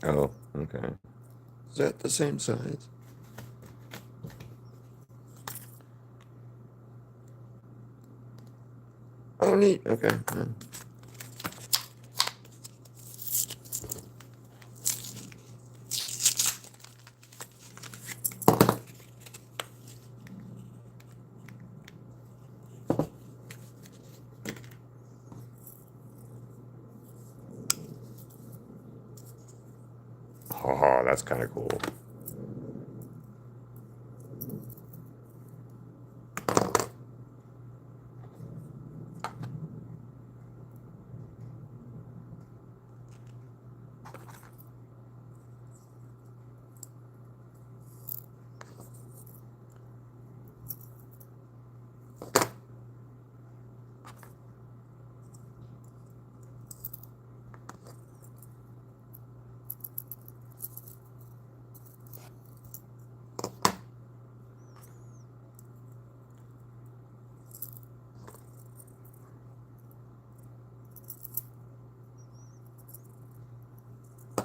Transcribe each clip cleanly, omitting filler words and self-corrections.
Oh, okay. Is that the same size? Oh, neat. Okay. Yeah. Oh, that's kind of cool.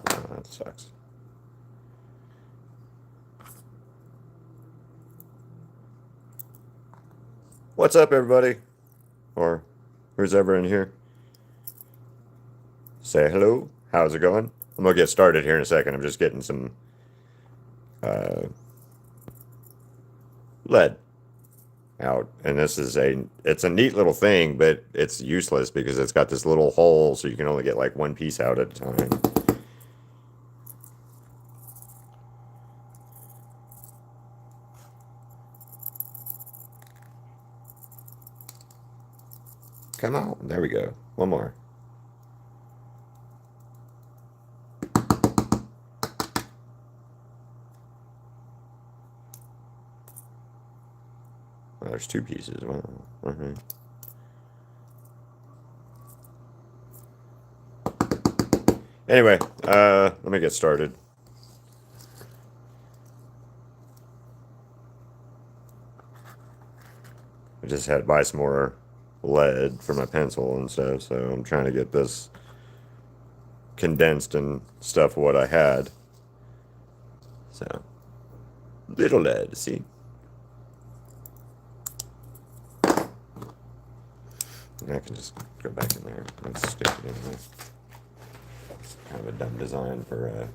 Oh, that sucks. What's up, everybody? Or who's ever in here? Say hello. How's it going? I'm gonna get started here in a second. I'm just getting some uh, lead out, and it's a neat little thing, but it's useless because it's got this little hole, so you can only get like one piece out at a time. Come on, there we go. One more. Oh, there's two pieces. Wow. Okay. Anyway, let me get started. I just had to buy some more lead for my pencil and stuff, so I'm trying to get this condensed and stuff what I had. So, little lead, see? And I can just go back in there and stick it in there. It's kind of a dumb design for a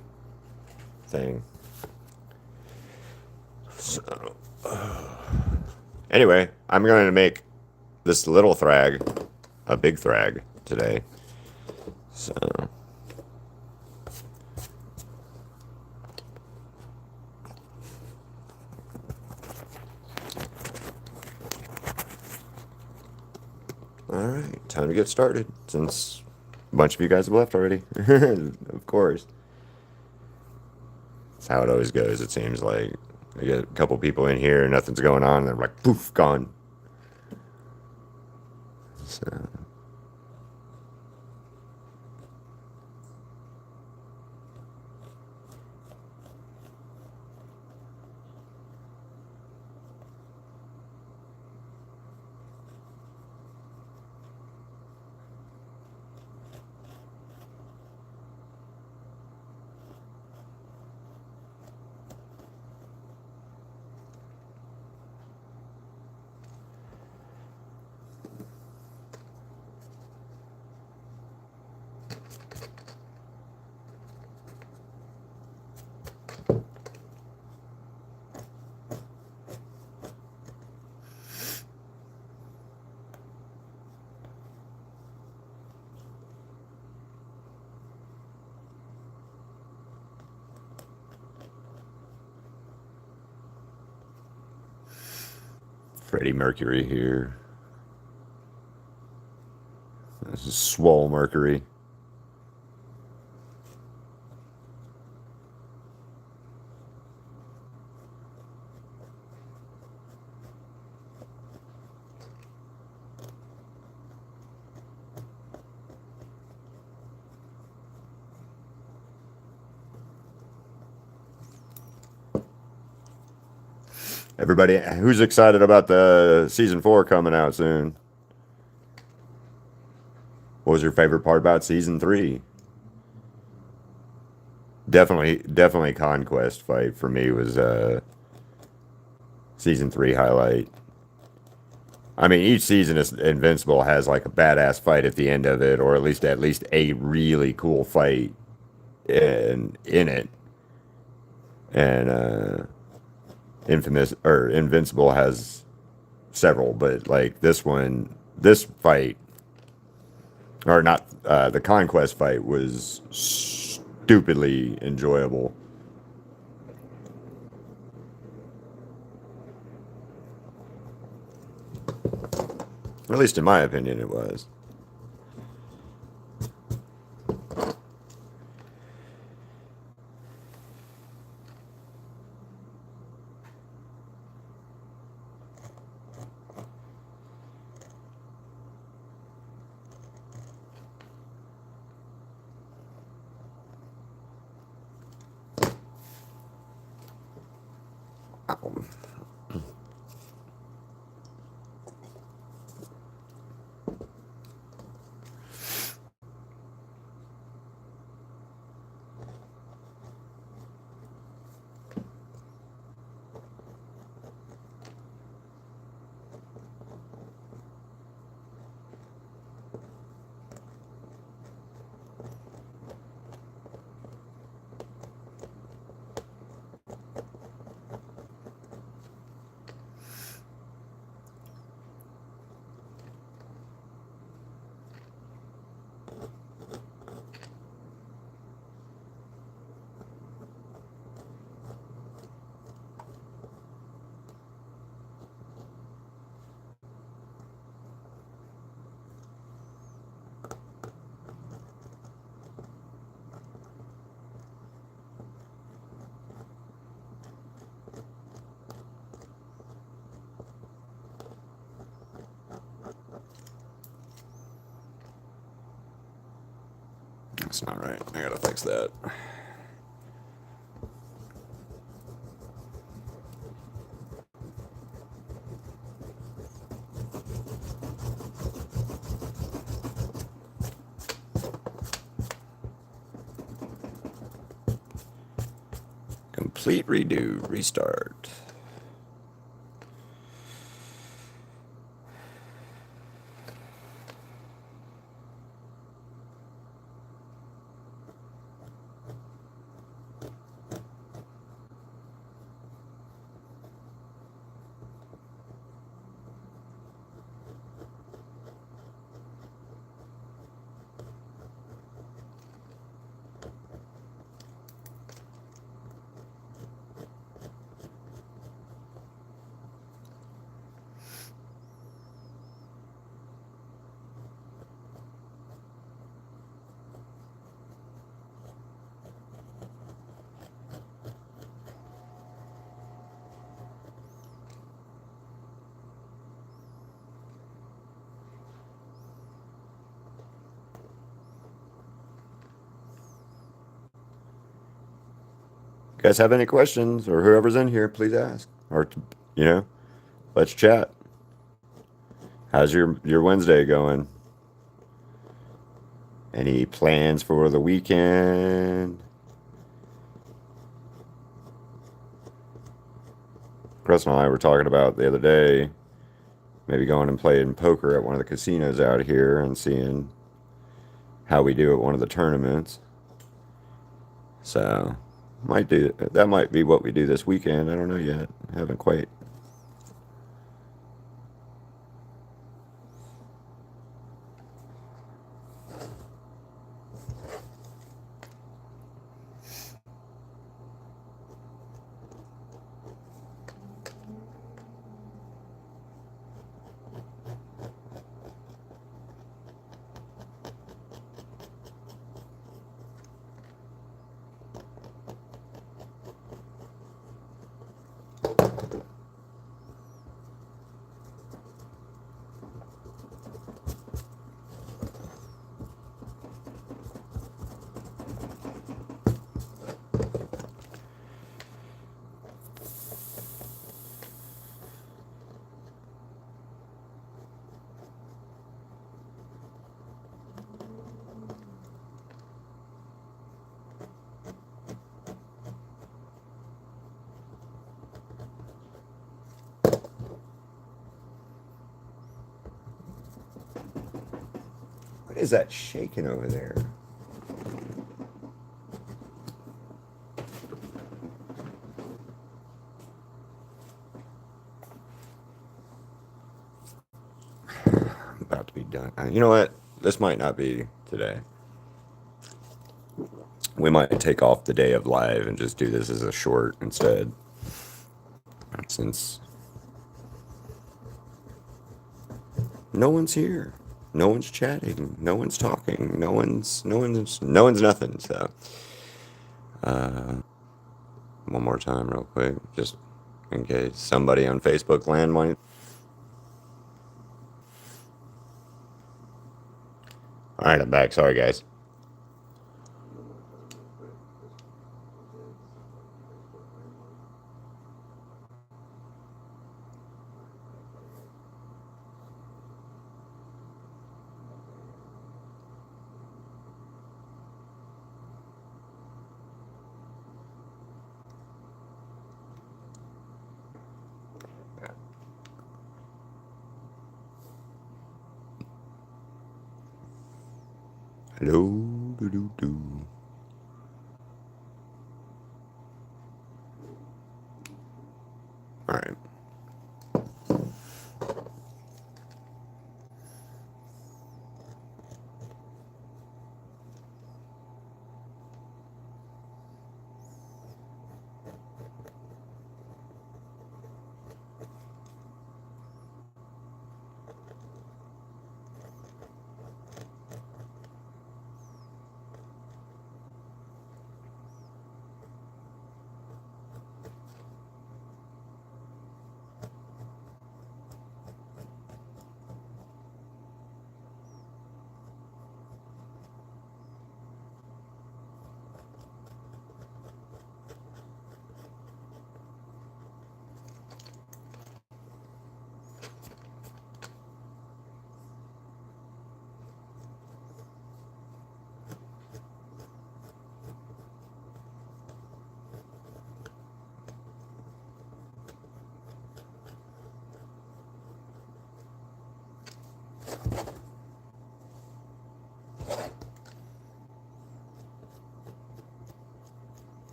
thing. So, anyway, I'm going to make this little thrag a big thrag today. So, all right, time to get started since a bunch of you guys have left already. Of course. That's how it always goes, it seems like. I get a couple people in here, nothing's going on, they're like, poof, gone. So. Freddie Mercury here. This is Swole Mercury. Everybody, who's excited about the season 4 coming out soon? What was your favorite part about season 3? Definitely Conquest fight for me was season 3 highlight. I mean, each season is Invincible has like a badass fight at the end of it, or at least a really cool fight in it. And Invincible has several, but like this fight, or not, the Conquest fight was stupidly enjoyable. At least in my opinion, it was. That's not right. I gotta fix that. Complete redo, restart. You guys have any questions, or whoever's in here, please ask. Or, you know, let's chat. How's your Wednesday going? Any plans for the weekend? Chris and I were talking about the other day, maybe going and playing poker at one of the casinos out here and seeing how we do at one of the tournaments. So, that might be what we do this weekend. I don't know yet. I haven't quite. is that shaking over there? I'm about to be done. You know what? This might not be today. We might take off the day of live and just do this as a short instead. Since no one's here. No one's chatting. No one's talking. No one's nothing. So, one more time, real quick, just in case somebody on Facebook land might. All right, I'm back. Sorry, guys. Hello. Doo doo doo. All right.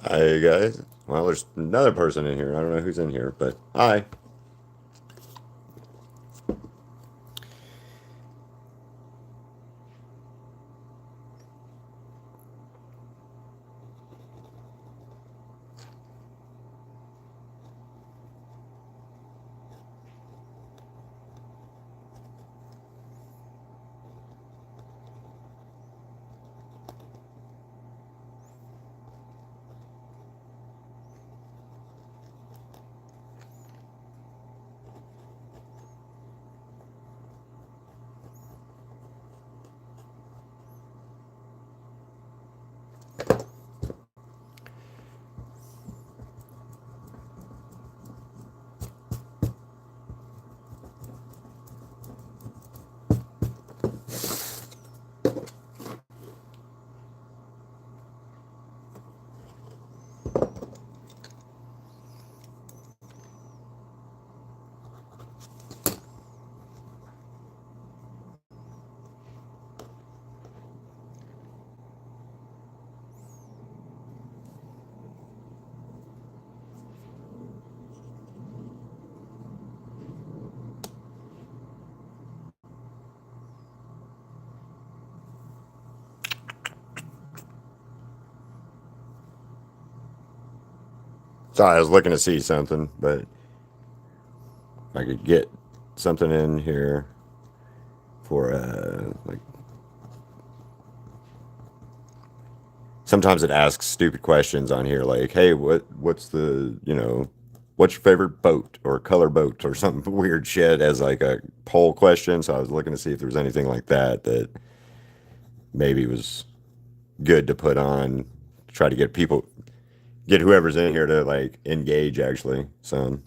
Hi, guys. Well, there's another person in here. I don't know who's in here, but hi. Sorry, I was looking to see something, but if I could get something in here for like sometimes it asks stupid questions on here like, "Hey, what's the, what's your favorite boat or color boat or something weird shit as like a poll question. So I was looking to see if there was anything like that that maybe was good to put on, try to get people, get whoever's in here to like engage actually. So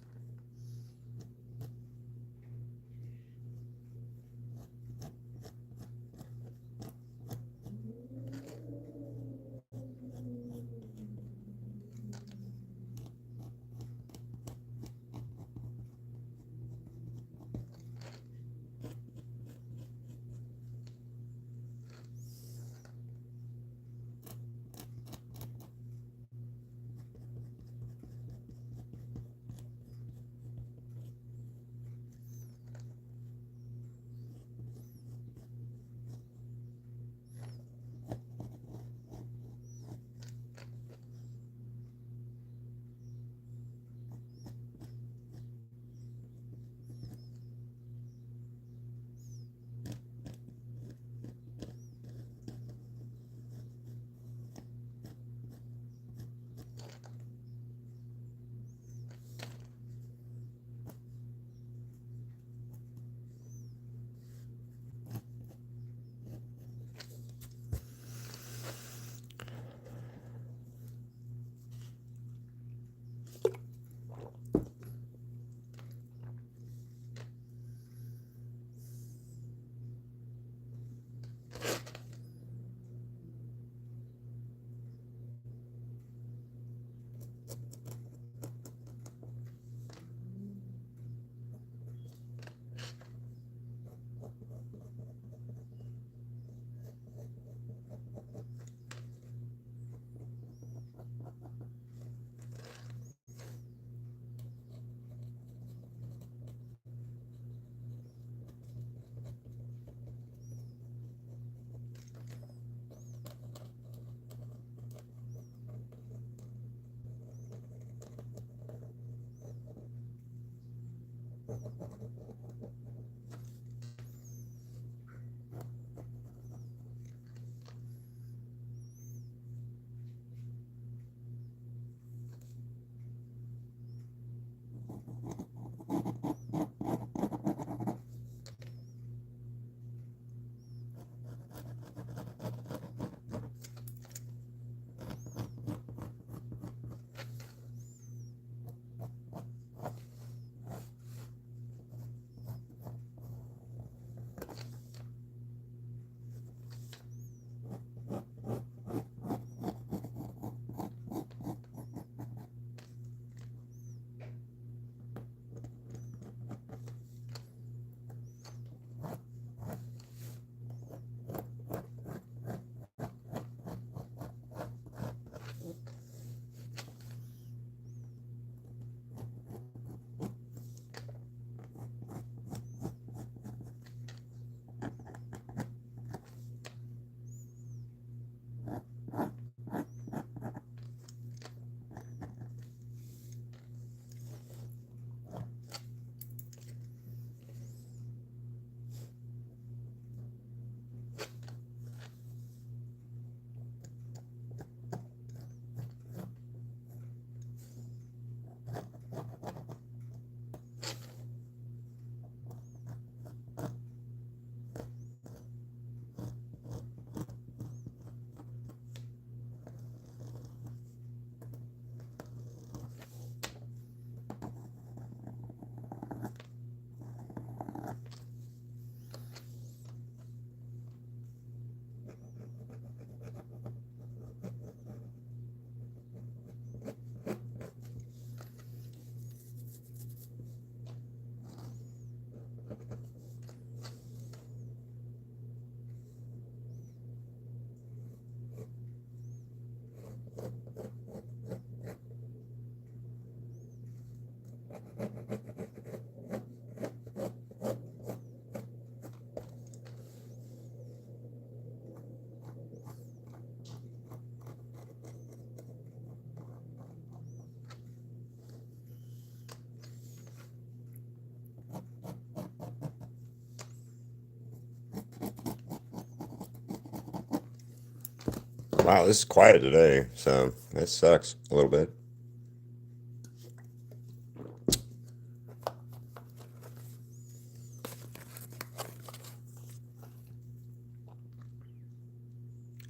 wow, this is quiet today, so that sucks a little bit.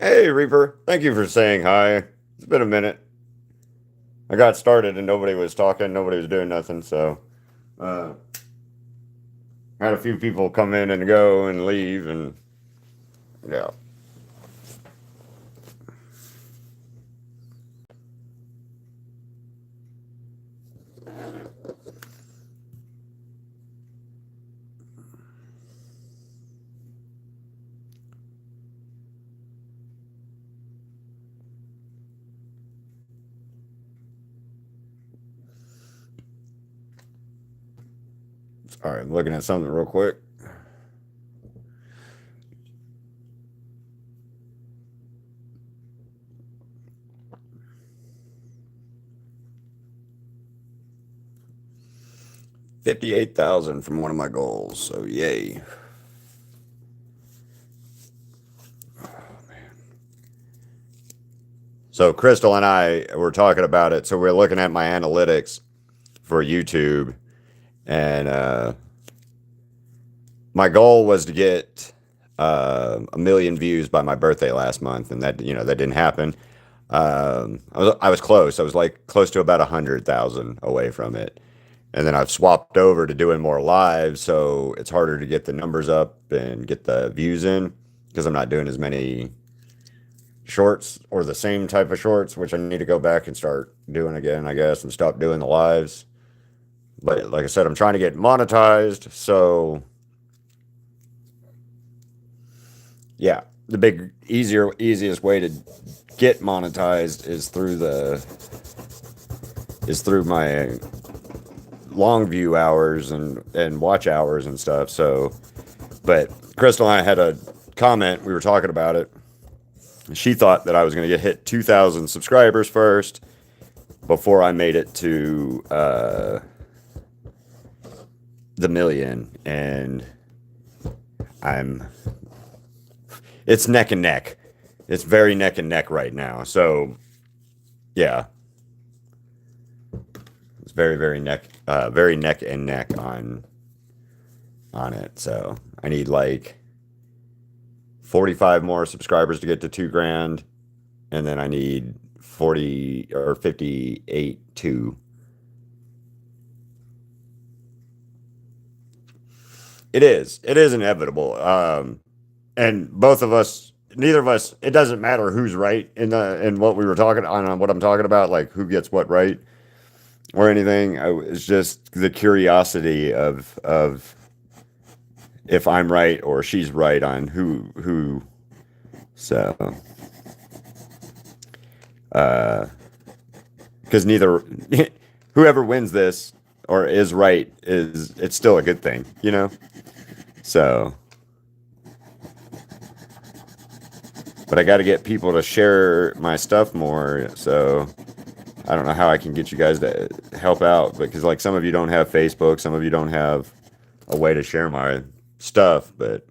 Hey, Reaper. Thank you for saying hi. It's been a minute. I got started and nobody was talking, nobody was doing nothing, so uh had a few people come in and go and leave and yeah. All right, I'm looking at something real quick. $58,000 from one of my goals, so yay. So Crystal and I were talking about it. So we're looking at my analytics for YouTube, and my goal was to get 1 million views by my birthday last month, and that didn't happen. I was close. I was like close to about 100,000 away from it, and then I've swapped over to doing more live, so it's harder to get the numbers up and get the views in because I'm not doing as many shorts or the same type of shorts, which I need to go back and start doing again, I guess, and stop doing the lives. But like I said, I'm trying to get monetized, so yeah, the easiest way to get monetized is through my long view hours and watch hours and stuff. So, but Crystal and I had a comment. We were talking about it. She thought that I was going to get hit 2,000 subscribers first before I made it to the million, and I'm it's neck and neck. It's very neck and neck right now. So yeah, it's very neck and neck on it. So I need like 45 more subscribers to get to 2 grand, and then I need 40 or 58 to. It is inevitable. And both of us, neither of us, it doesn't matter who's right in what we were talking on what I'm talking about, like who gets what right or anything. It's just the curiosity of if I'm right or she's right on who. So, because neither whoever wins this or is right is it's still a good thing, you know. So, but I got to get people to share my stuff more. So I don't know how I can get you guys to help out because like some of you don't have Facebook, some of you don't have a way to share my stuff, but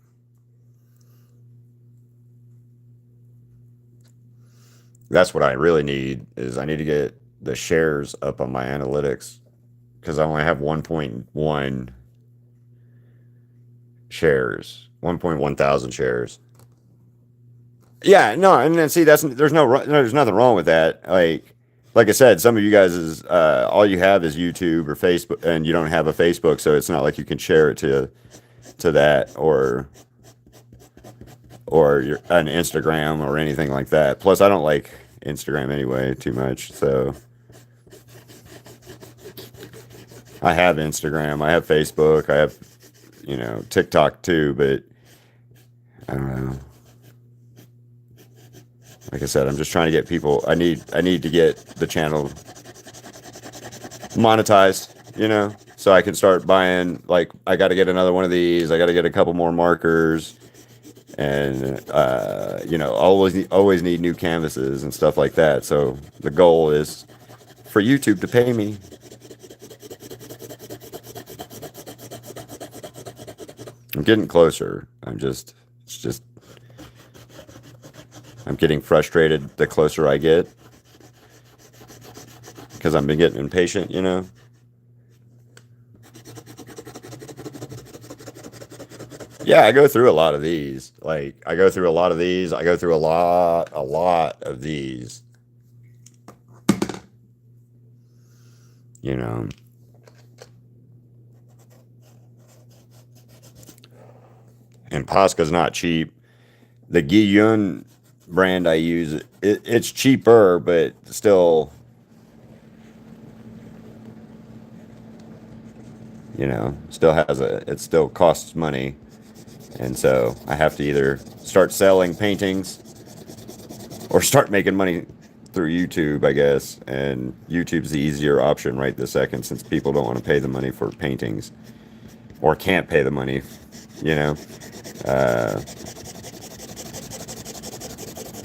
that's what I really need is I need to get the shares up on my analytics because I only have 1.1 shares, 1.1 thousand shares. Yeah, no, and then see there's nothing wrong with that. Like I said, some of you guys is all you have is YouTube or Facebook, and you don't have a Facebook, so it's not like you can share it to that or an Instagram or anything like that. Plus, I don't like Instagram anyway too much, so I have Instagram, I have Facebook, I have TikTok too, but I don't know. Like I said, I'm just trying to get people. I need to get the channel monetized, so I can start buying. Like I got to get another one of these. I got to get a couple more markers, and always need new canvases and stuff like that. So the goal is for YouTube to pay me. I'm getting closer. It's just I'm getting frustrated the closer I get because I've been getting impatient. Yeah, I go through a lot of these. Like I go through a lot of these. I go through a lot of these. You know, and Posca's not cheap. The Giyun brand I use, it's cheaper, but still, still has it still costs money. And so I have to either start selling paintings or start making money through YouTube, I guess. And YouTube's the easier option right this second since people don't want to pay the money for paintings or can't pay the money, you know. Uh,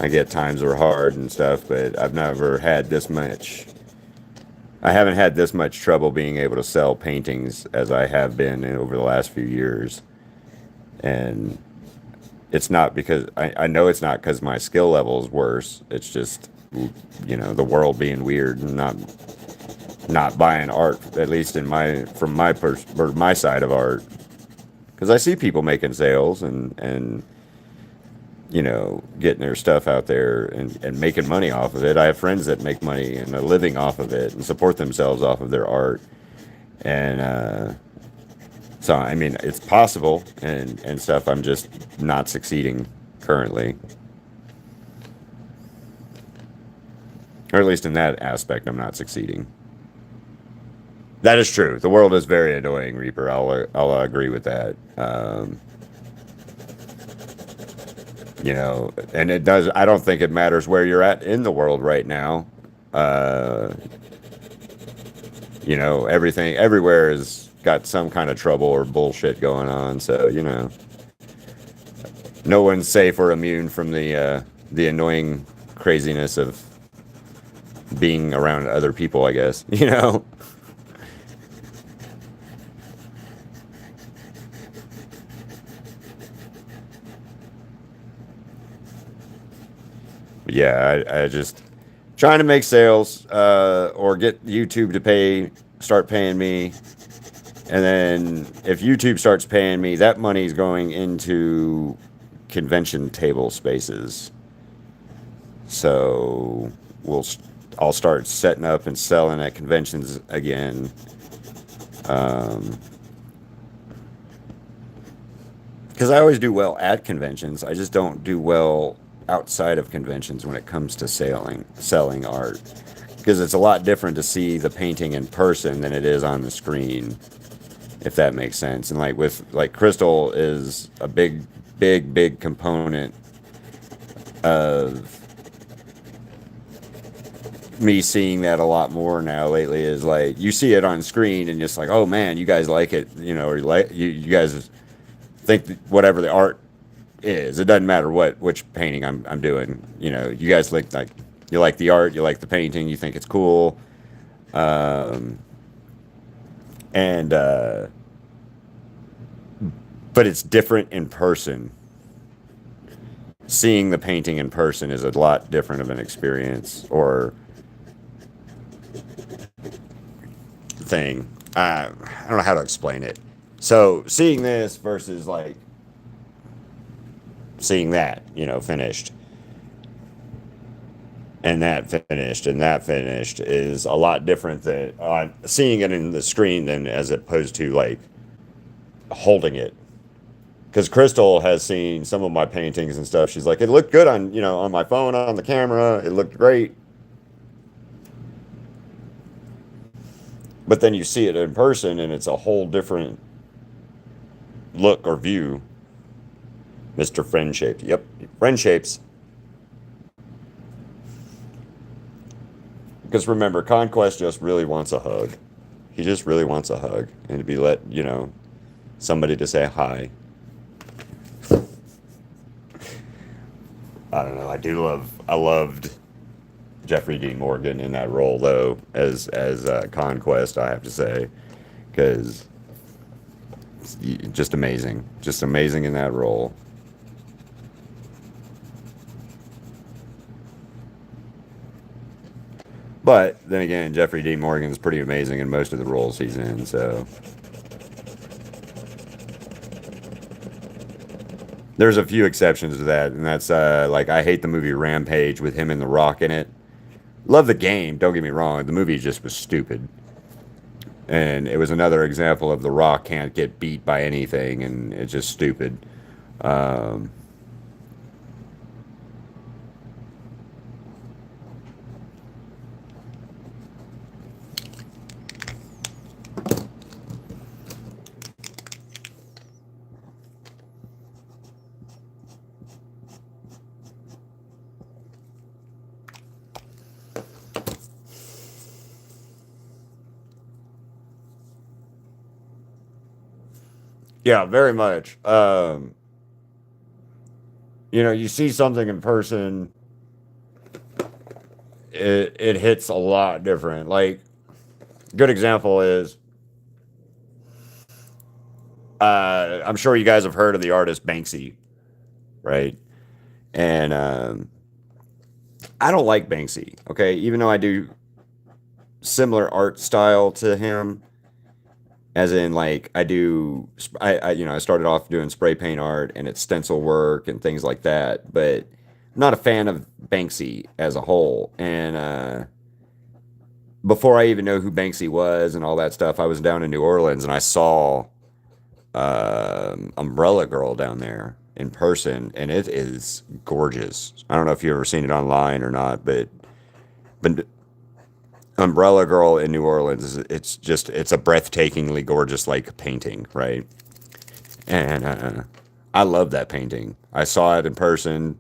I get times are hard and stuff, but I've never had this much. I haven't had this much trouble being able to sell paintings as I have been over the last few years. And it's not because I know it's not because my skill level is worse. It's just, the world being weird and not buying art, at least in from my side of art. Because I see people making sales and getting their stuff out there and making money off of it. I have friends that make money and are living off of it and support themselves off of their art. And so, I mean, it's possible and stuff. I'm just not succeeding currently. Or at least in that aspect, I'm not succeeding. That is true. The world is very annoying, Reaper. I'll agree with that. And it does. I don't think it matters where you're at in the world right now. Everything everywhere has got some kind of trouble or bullshit going on. So no one's safe or immune from the annoying craziness of being around other people, I guess. Yeah, I just trying to make sales or get YouTube to start paying me. And then if YouTube starts paying me, that money's going into convention table spaces. So I'll start setting up and selling at conventions again. Because I always do well at conventions. I just don't do well outside of conventions when it comes to selling art. Because it's a lot different to see the painting in person than it is on the screen, if that makes sense. And like crystal is a big component of me seeing that a lot more now lately. Is like you see it on screen and just like, oh man, you guys like it, or you guys think whatever the art is, it doesn't matter which painting I'm doing. You guys like you like the art, you like the painting, you think it's cool, and but it's different in person. Seeing the painting in person is a lot different of an experience or thing. I don't know how to explain it. So seeing this versus like seeing that, finished. And that finished is a lot different than seeing it in the screen than as opposed to like holding it. Because Crystal has seen some of my paintings and stuff. She's like, it looked good on my phone, on the camera. It looked great. But then you see it in person and it's a whole different look or view. Mr. Friend Shapes. Yep, Friend Shapes. Because remember, Conquest just really wants a hug. He just really wants a hug. And to be somebody to say hi. I don't know. I loved Jeffrey D. Morgan in that role, though, as Conquest, I have to say. Because just amazing. Just amazing in that role. But then again, Jeffrey D. Morgan's pretty amazing in most of the roles he's in, so. There's a few exceptions to that, and that's like I hate the movie Rampage with him and The Rock in it. Love the game, don't get me wrong. The movie just was stupid. And it was another example of The Rock can't get beat by anything, and it's just stupid. Um, yeah, very much. You see something in person, it hits a lot different. Like, good example is, I'm sure you guys have heard of the artist Banksy, right? And I don't like Banksy, okay? Even though I do similar art style to him, as in like I do, I started off doing spray paint art and it's stencil work and things like that, but I'm not a fan of Banksy as a whole. And before I even know who Banksy was and all that stuff, I was down in New Orleans and I saw Umbrella Girl down there in person, and it is gorgeous. I don't know if you've ever seen it online or not, but Umbrella Girl in New Orleans, it's a breathtakingly gorgeous like painting, right? And I love that painting. I saw it in person,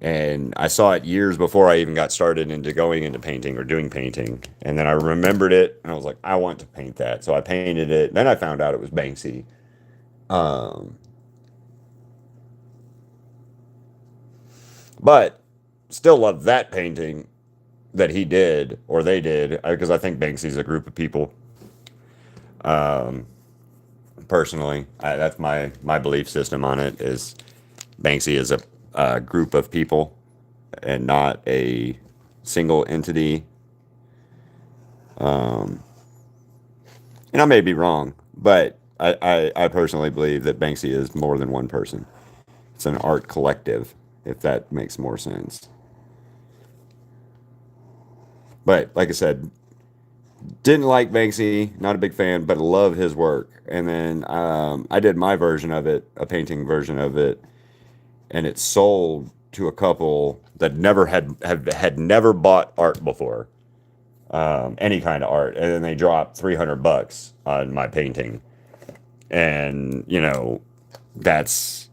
and I saw it years before I even got started into going into painting or doing painting. And then I remembered it, and I was like, I want to paint that. So I painted it. Then I found out it was Banksy. Um, but still love that painting that he did or they did because I think Banksy's a group of people. Um, Personally, that's my belief system on it is Banksy is a group of people and not a single entity. Um, and I may be wrong, but I personally believe that Banksy is more than one person. It's an art collective, if that makes more sense. But like I said, didn't like Banksy, not a big fan, but love his work. And then I did my version of it, a painting version of it, and it sold to a couple that never had never bought art before, any kind of art, and then they dropped $300 on my painting, and that's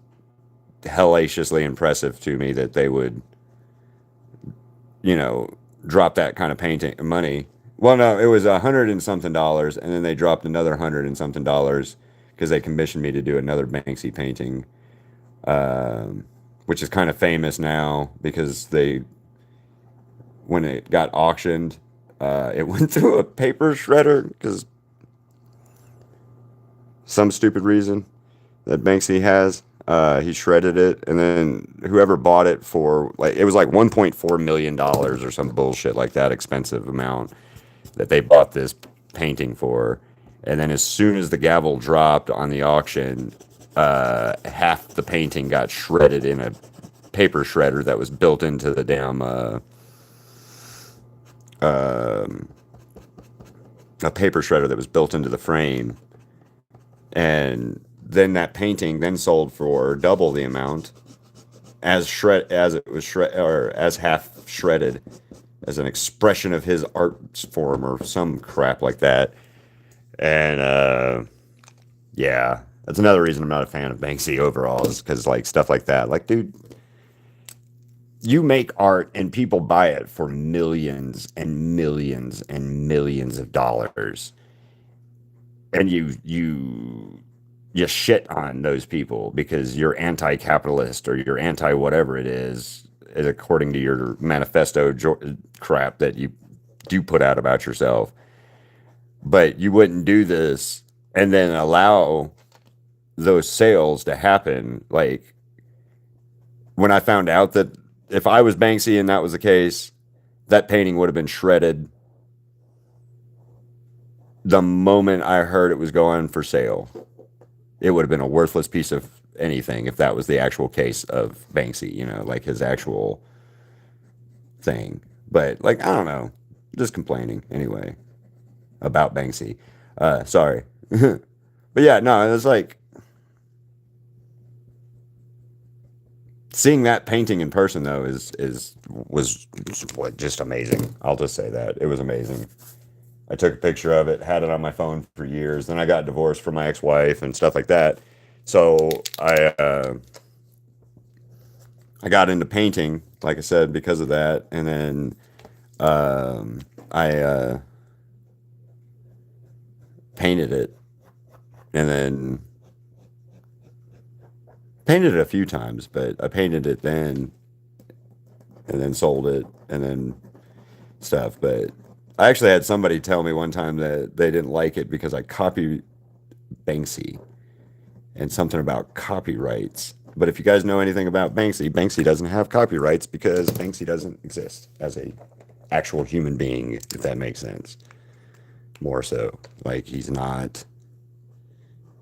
hellaciously impressive to me that they would you know, drop that kind of painting money. Well, no, it was $100 and something, and then they dropped another $100 and something because they commissioned me to do another Banksy painting, um, which is kind of famous now because when it got auctioned, it went through a paper shredder because some stupid reason that Banksy has. He shredded it, and then whoever bought it for like it was like $1.4 million or some bullshit like that, expensive amount that they bought this painting for. And then as soon as the gavel dropped on the auction, half the painting got shredded in a paper shredder that was built into the damn um a paper shredder that was built into the frame, and then that painting then sold for double the amount as it was or as half shredded as an expression of his art form or some crap like that. And yeah, that's another reason I'm not a fan of Banksy overall is because like stuff like that. Like, dude, you make art and people buy it for millions and millions and millions of dollars, and you shit on those people because you're anti-capitalist or you're anti whatever it is according to your manifesto crap that you do put out about yourself. But you wouldn't do this and then allow those sales to happen. Like when I found out that if I was Banksy and that was the case, that painting would have been shredded the moment I heard it was going for sale. It would have been a worthless piece of anything if that was the actual case of Banksy, you know, like his actual thing. But like, I don't know, just complaining anyway about Banksy. Sorry. But yeah, no, it was like seeing that painting in person though was just amazing. I'll just say that. It was amazing. I took a picture of it, had it on my phone for years. Then I got divorced from my ex-wife and stuff like that. So I got into painting, like I said, because of that. And then I painted it, and then painted it a few times, but I painted it then, and then sold it, and then stuff. But I actually had somebody tell me one time that they didn't like it because I copied Banksy and something about copyrights. But if you guys know anything about Banksy, Banksy doesn't have copyrights because Banksy doesn't exist as a actual human being, if that makes sense. More so, like he's not.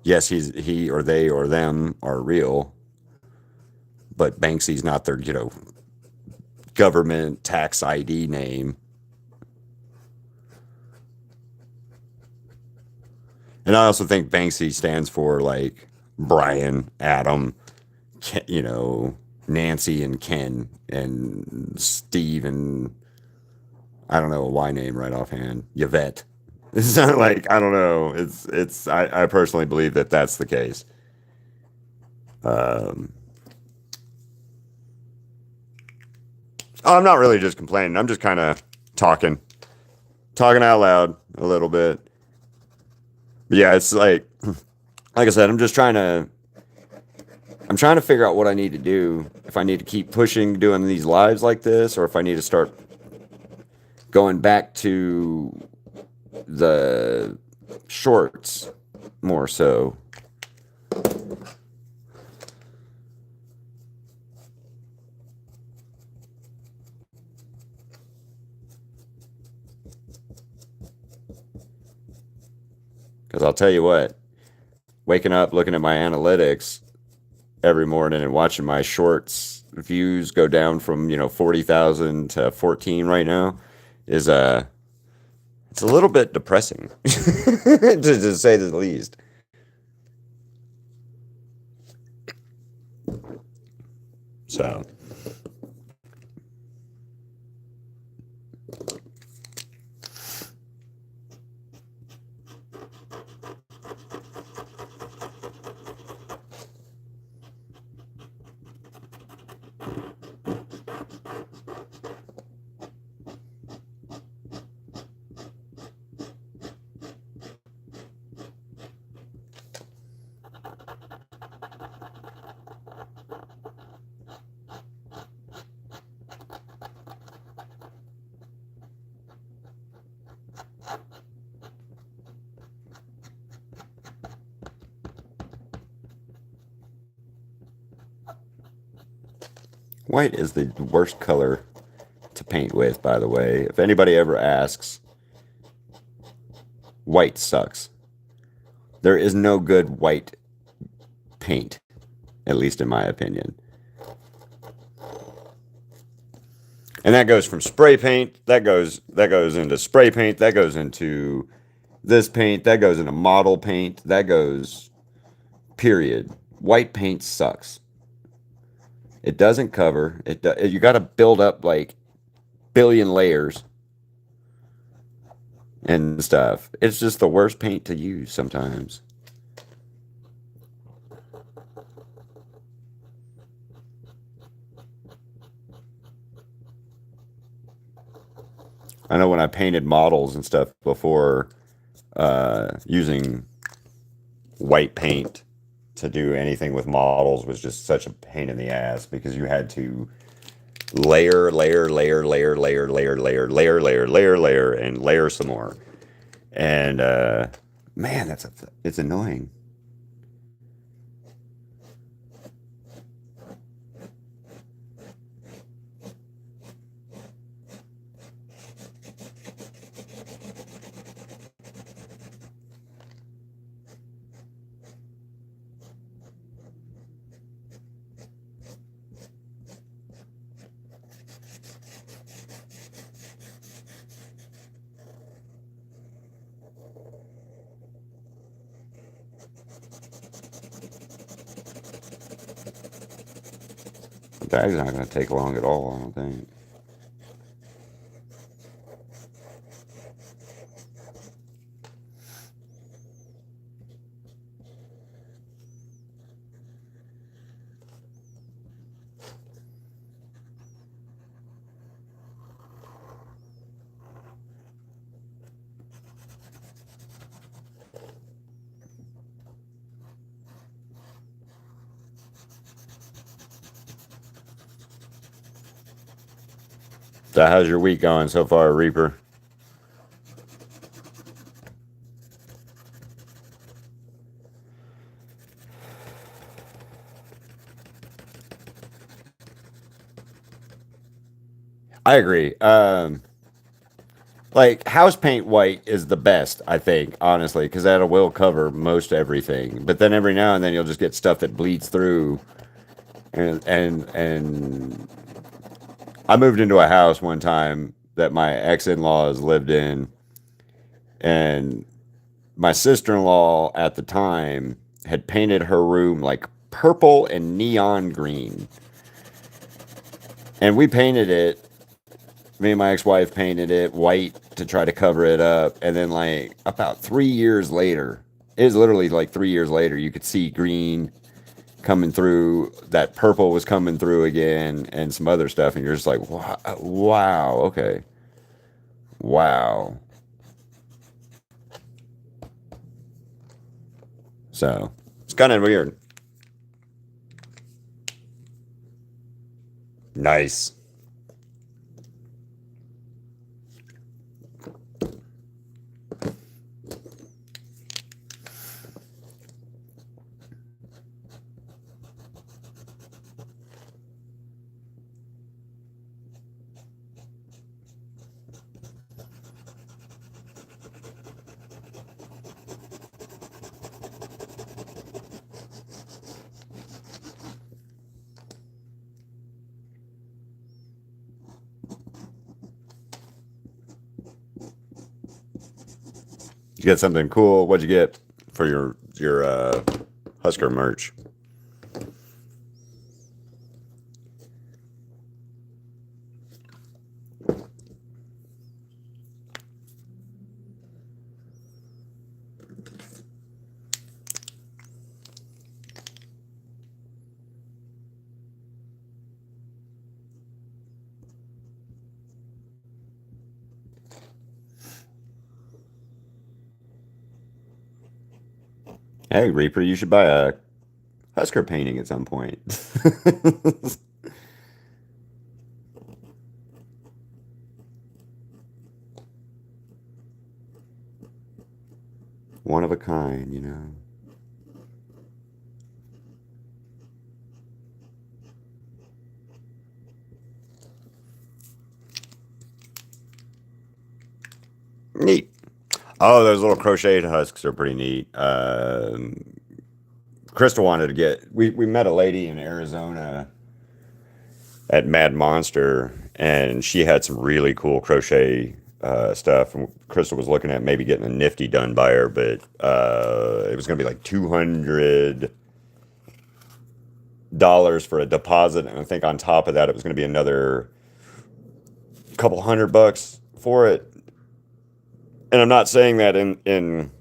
Yes, he or they or them are real, but Banksy's not their, you know, government tax ID name. And I also think Banksy stands for like Brian, Adam, Ken, you know, Nancy and Ken and Steve and I don't know a Y name right offhand. Yvette. It's not like I don't know. I personally believe that that's the case. Um, I'm not really just complaining. I'm just kind of talking out loud a little bit. But yeah, it's like I said, I'm trying to figure out what I need to do. If I need to keep pushing, doing these lives like this, or if I need to start going back to the shorts more so. Because I'll tell you what, waking up, looking at my analytics every morning and watching my shorts views go down from, you know, 40,000 to 14 right now is it's a little bit depressing to say the least. So white is the worst color to paint with, by the way. If anybody ever asks, white sucks. There is no good white paint, at least in my opinion. And that goes from spray paint, that goes into spray paint, that goes into this paint, that goes into model paint, that goes period. White paint sucks. It doesn't cover. You got to build up like billion layers and stuff. It's just the worst paint to use sometimes. I know when I painted models and stuff before, using white paint to do anything with models was just such a pain in the ass because you had to layer, and layer some more. And man, it's annoying. That's not going to take long at all, I don't think. So how's your week going so far, Reaper? I agree. Like house paint white is the best, I think, honestly, because that will cover most everything. But then every now and then you'll just get stuff that bleeds through, and I moved into a house one time that my ex-in-laws lived in, and my sister-in-law at the time had painted her room like purple and neon green, and we painted it. Me and my ex-wife painted it white to try to cover it up, and then like about 3 years later, it was literally like 3 years later, you could see green coming through, that purple was coming through again, and some other stuff, and you're just like, wow, wow, okay, wow. So it's kind of weird. Nice. You get something cool. What'd you get for your Husker merch? Hey, Reaper, you should buy a Husker painting at some point. One of a kind, you know. Neat. Oh, those little crocheted husks are pretty neat. Crystal wanted to get. We met a lady in Arizona at Mad Monster, and she had some really cool crochet stuff. And Crystal was looking at maybe getting a nifty done by her, but it was going to be like $200 for a deposit, and I think on top of that, it was going to be another couple $100 for it. And I'm not saying that in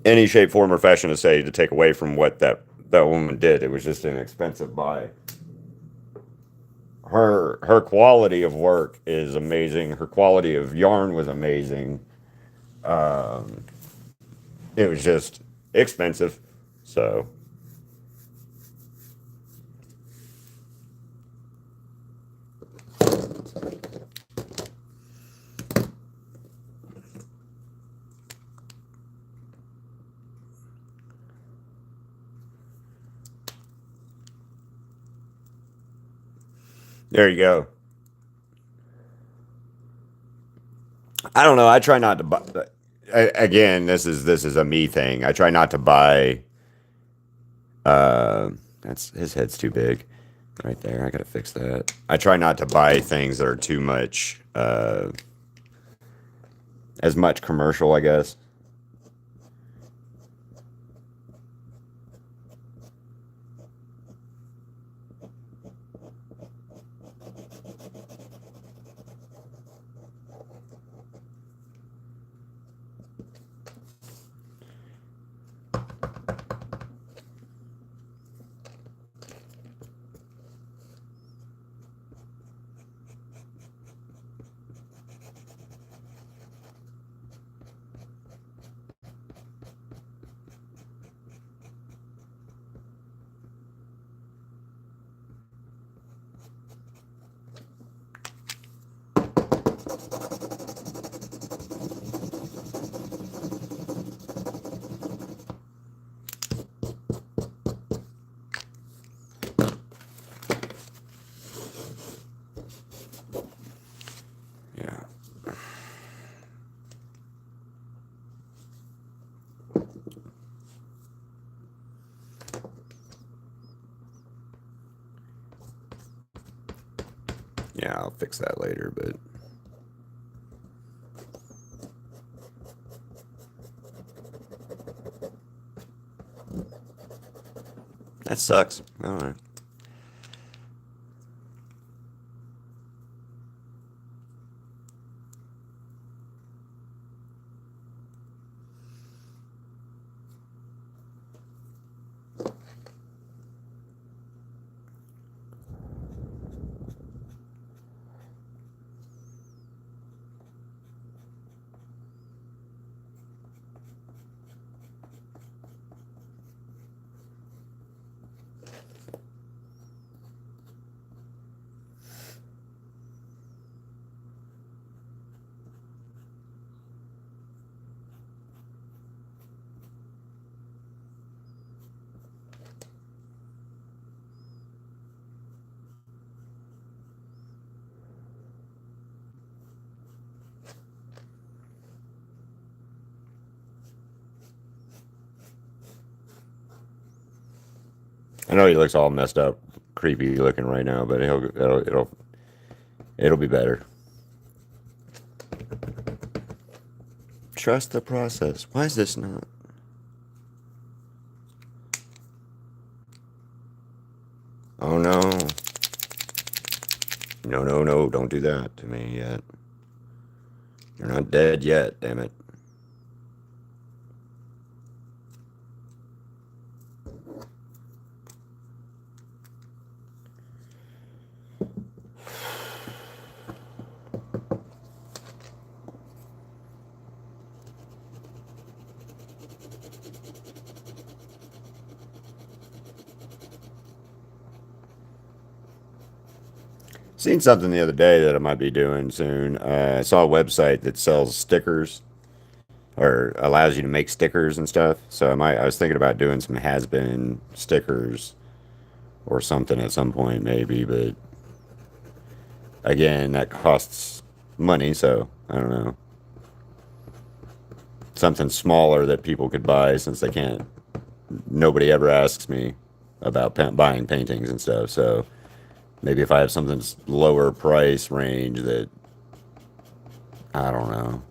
any shape, form, or fashion to say to take away from what that woman did. It was just an expensive buy. Her quality of work is amazing. Her quality of yarn was amazing. Um, it was just expensive. So there you go. I don't know. I try not to buy. Again, this is a me thing. I try not to buy. That's his head's too big, right there. I gotta fix that. I try not to buy things that are too much, as much commercial, I guess. Yeah. Yeah, I'll fix that later, but that sucks. All right. I know he looks all messed up, creepy looking right now, but it'll be better. Trust the process. Why is this not? Oh no. No, no, no, don't do that to me yet. You're not dead yet, damn it. Seen something the other day that I might be doing soon. I saw a website that sells stickers or allows you to make stickers and stuff. So I was thinking about doing some has-been stickers or something at some point maybe, but again, that costs money, so I don't know. Something smaller that people could buy since they can't. Nobody ever asks me about buying paintings and stuff, so maybe if I have something lower price range that I don't know.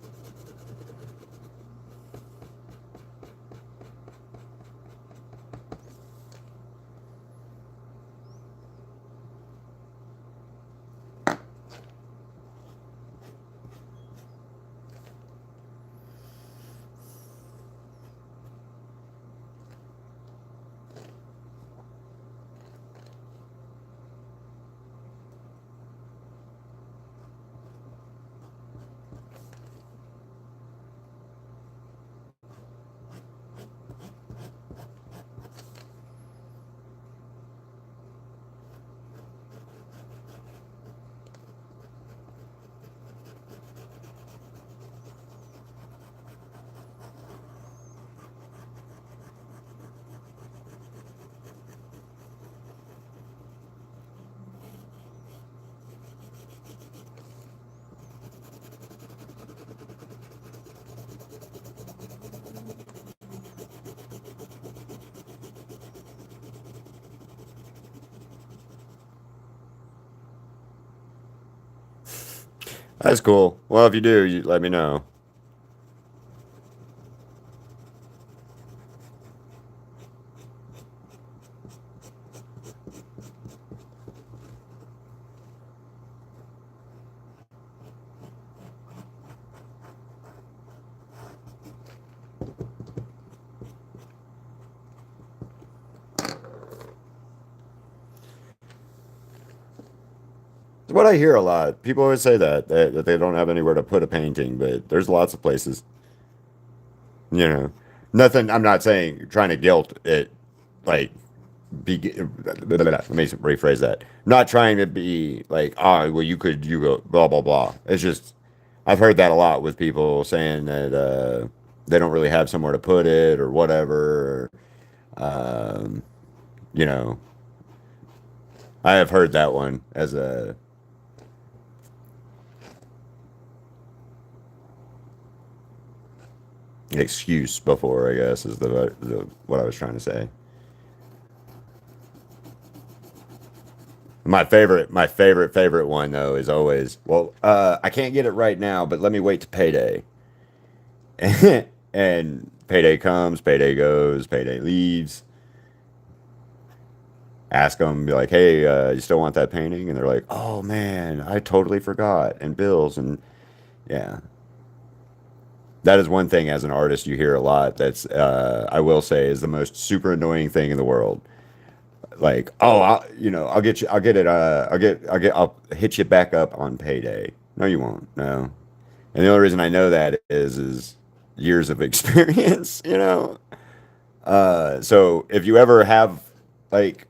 That's cool. Well, if you do, you let me know. It's what I hear a lot. People always say that they don't have anywhere to put a painting, but there's lots of places. You know, nothing. I'm not saying trying to guilt it, like be. Let me rephrase that. I'm not trying to be like, oh, well, you go blah blah blah. It's just I've heard that a lot with people saying that they don't really have somewhere to put it or whatever. Um, you know, I have heard that one as a excuse before, I guess, is the what I was trying to say. My favorite one though is always, well, I can't get it right now, but let me wait to payday. And payday comes, payday goes, payday leaves. Ask them, be like, hey, you still want that painting? And they're like, oh man, I totally forgot. And bills, and yeah, that is one thing as an artist you hear a lot. That's I will say is the most super annoying thing in the world. Like, oh, I'll get you, I'll get it, I'll hit you back up on payday. No, you won't. No. And the only reason I know that is years of experience. So if you ever have like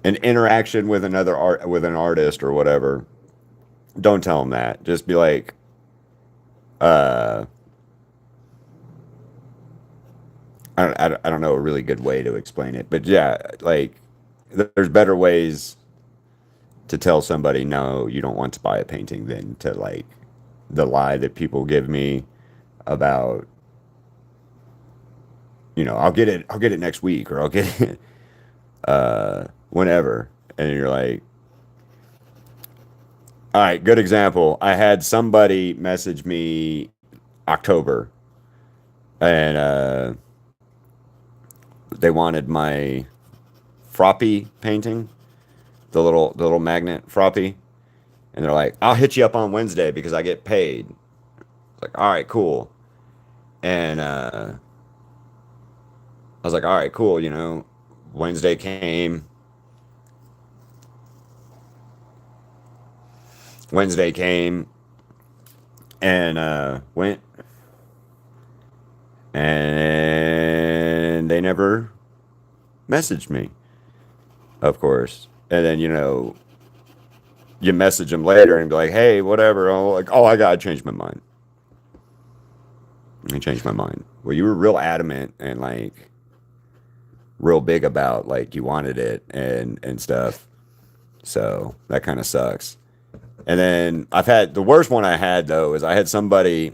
an interaction with with an artist or whatever, don't tell them that. Just be like, uh, I don't know a really good way to explain it, but yeah, like there's better ways to tell somebody no, you don't want to buy a painting than to like the lie that people give me about, I'll get it next week or I'll get it whenever. And you're like, all right, good example. I had somebody message me October and they wanted my Froppy painting, the little magnet Froppy, and they're like, "I'll hit you up on Wednesday because I get paid." It's like, "All right, cool." And I was like, "All right, cool." Wednesday came. Wednesday came and went, and they never messaged me, of course. And then you message them later and be like, "Hey, whatever." Oh, like, "Oh, I changed my mind. I changed my mind." Well, you were real adamant and like real big about like you wanted it and stuff. So that kind of sucks. And then I've had the worst one I had though is I had somebody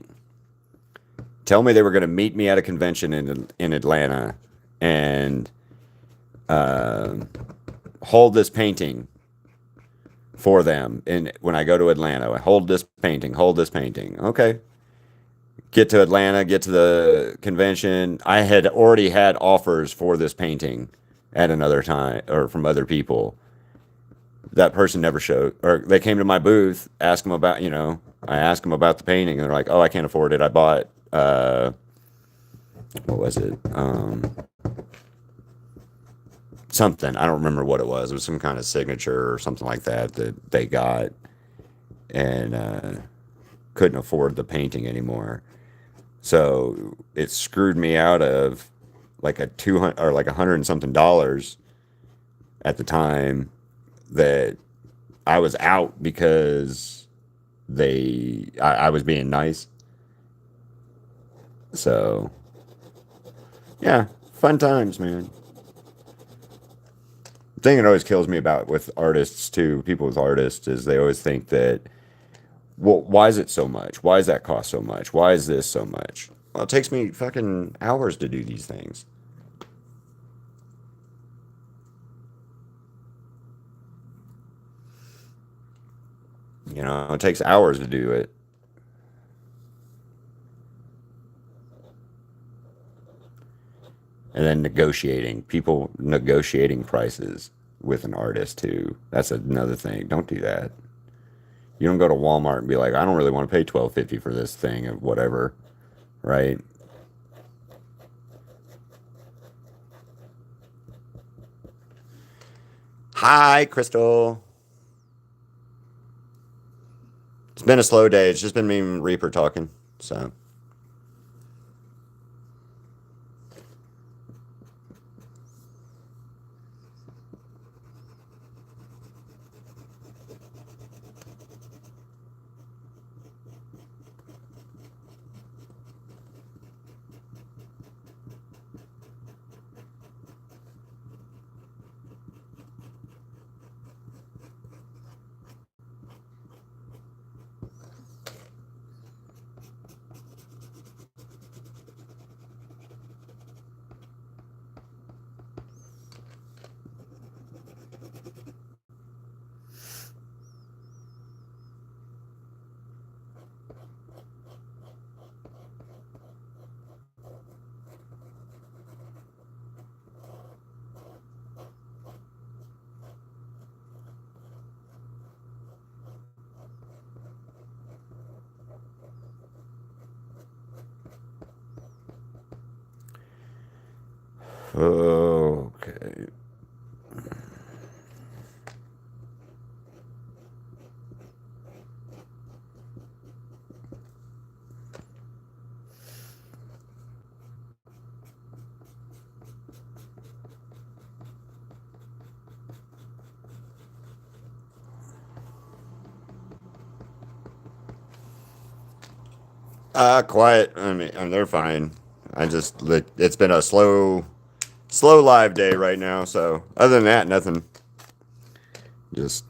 tell me they were going to meet me at a convention in Atlanta and uh, hold this painting for them. And when I go to Atlanta, I hold this painting, hold this painting. Okay. Get to Atlanta, get to the convention. I had already had offers for this painting at another time or from other people. That person never showed, or they came to my booth, asked them about, I asked them about the painting, and they're like, "Oh, I can't afford it. I bought, what was it? Something. I don't remember what it was. It was some kind of signature or something like that that they got, and couldn't afford the painting anymore. So it screwed me out of like a 200 or like $100 and something at the time that I was out because I was being nice. So yeah, fun times, man. The thing that always kills me about with artists too, people with artists, is they always think that, well, why is it so much? Why does that cost so much? Why is this so much? Well, it takes me fucking hours to do these things. It takes hours to do it. And then people negotiating prices with an artist too. That's another thing. Don't do that. You don't go to Walmart and be like, I don't really want to pay $12.50 for this thing or whatever, right? Hi, Crystal. It's been a slow day. It's just been me and Reaper talking. So, Okay. Quiet. I mean, they're fine. It's been a slow live day right now. So other than that, nothing. Just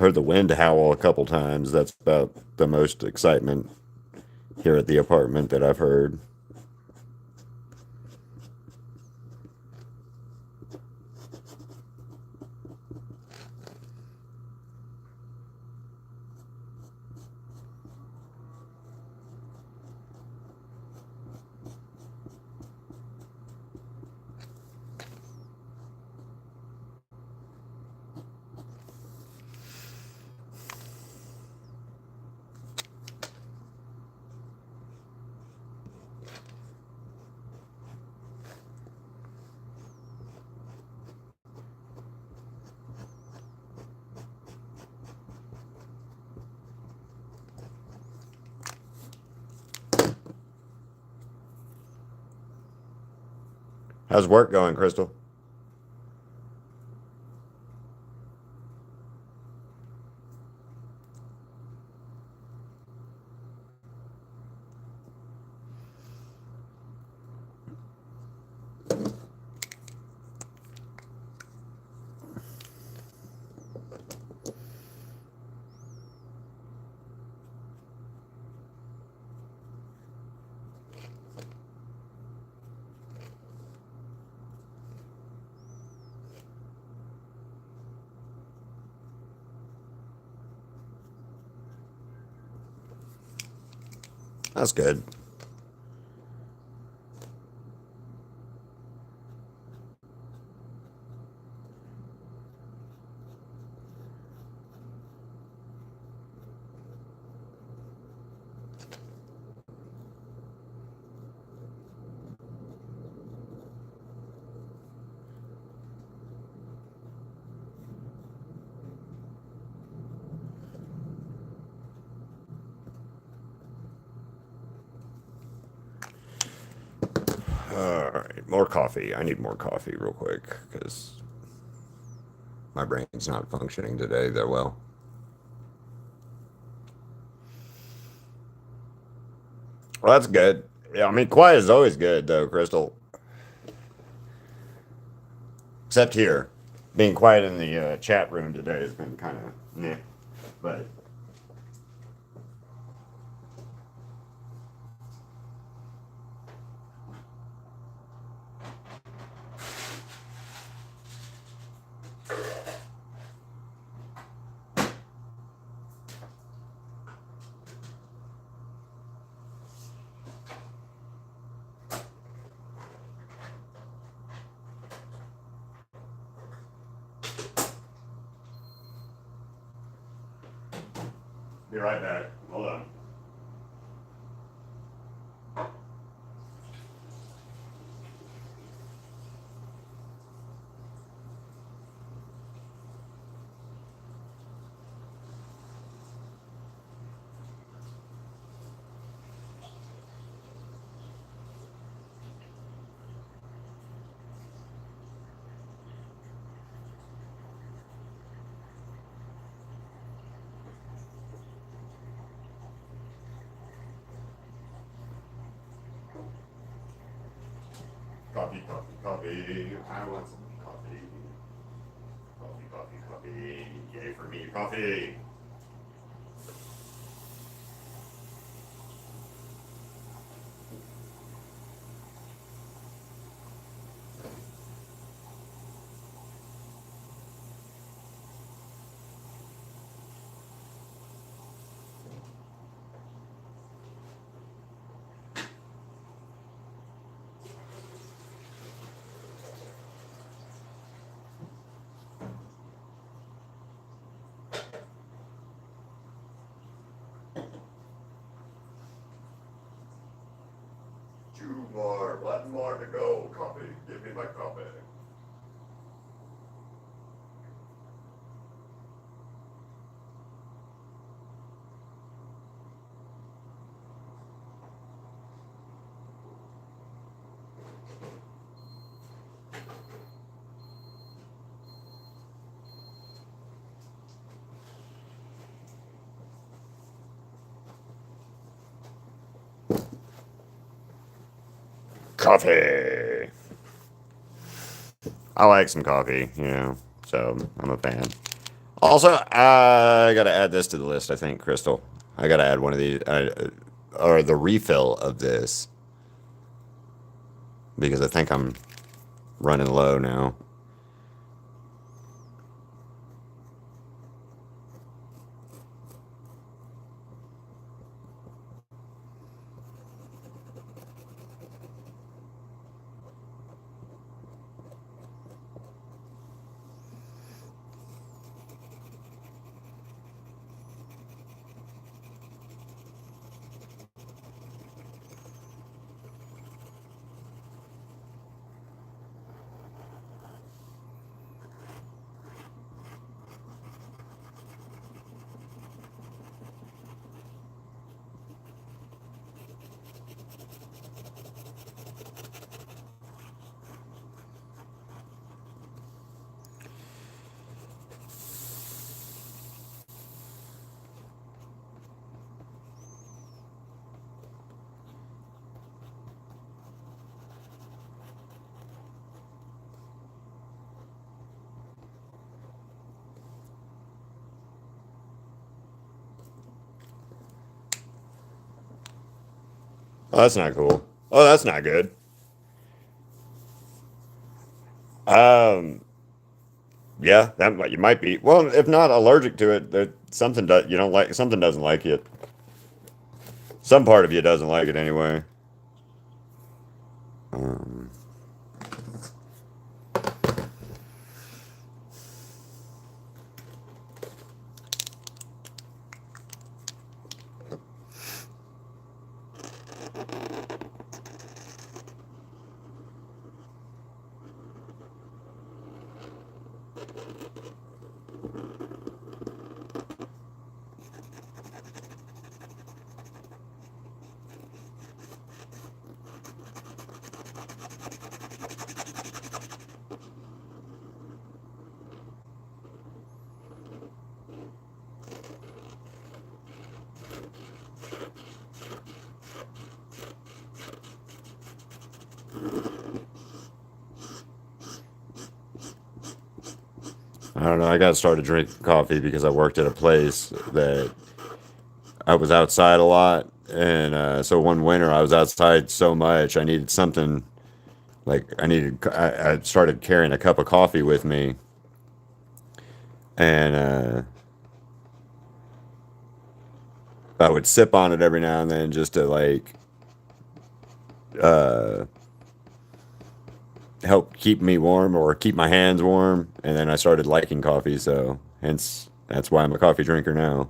heard the wind howl a couple times. That's about the most excitement here at the apartment that I've heard. How's work going, Crystal? That's good. All right, more coffee. I need more coffee real quick because my brain's not functioning today that well. Well, that's good. Yeah, I mean, quiet is always good, though, Crystal. Except here, being quiet in the chat room today has been kind of meh. But be right back. Hold on. Coffee, coffee, coffee. I want some coffee. Coffee, coffee, coffee. Yay for me, coffee. 2 more. 1 more to go. Coffee. Give me my coffee. Coffee. I like some coffee, so I'm a fan. Also, I gotta add this to the list. I think, Crystal. I gotta add one of these, or the refill of this, because I think I'm running low now. Oh, that's not cool. Oh, that's not good. Um, yeah, you might be. Well, if not allergic to it, something you don't like. Something doesn't like it. Some part of you doesn't like it anyway. Um, I don't know. I got started drinking coffee because I worked at a place that I was outside a lot, and so one winter I was outside so much I needed something. Like I started carrying a cup of coffee with me, and I would sip on it every now and then just to uh, help keep me warm or keep my hands warm. And then I started liking coffee, so hence that's why I'm a coffee drinker now.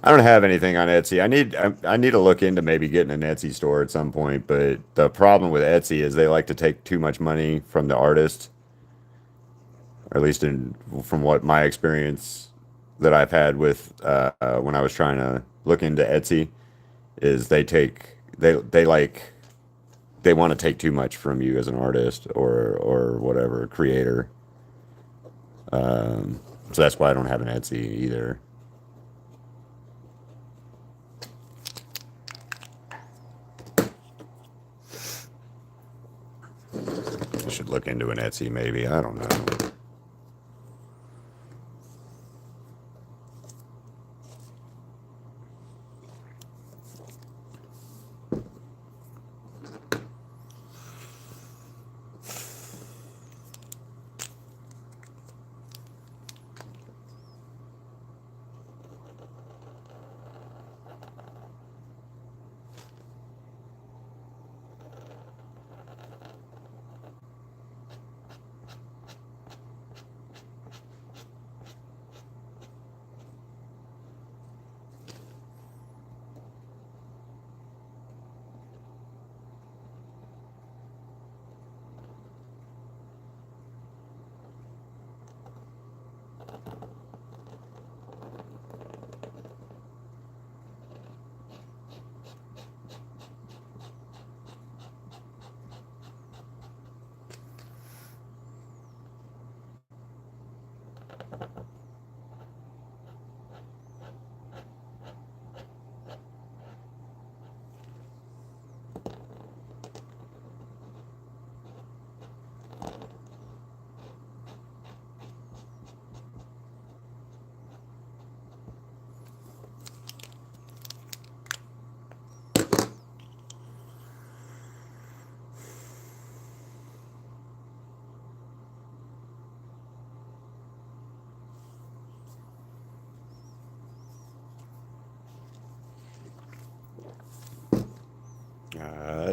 I don't have anything on Etsy. I need to look into maybe getting an Etsy store at some point, but the problem with Etsy is they like to take too much money from the artist, or at least from what my experience that I've had with when I was trying to look into Etsy is they want to take too much from you as an artist or whatever creator. So that's why I don't have an Etsy either. I should look into an Etsy maybe. I don't know.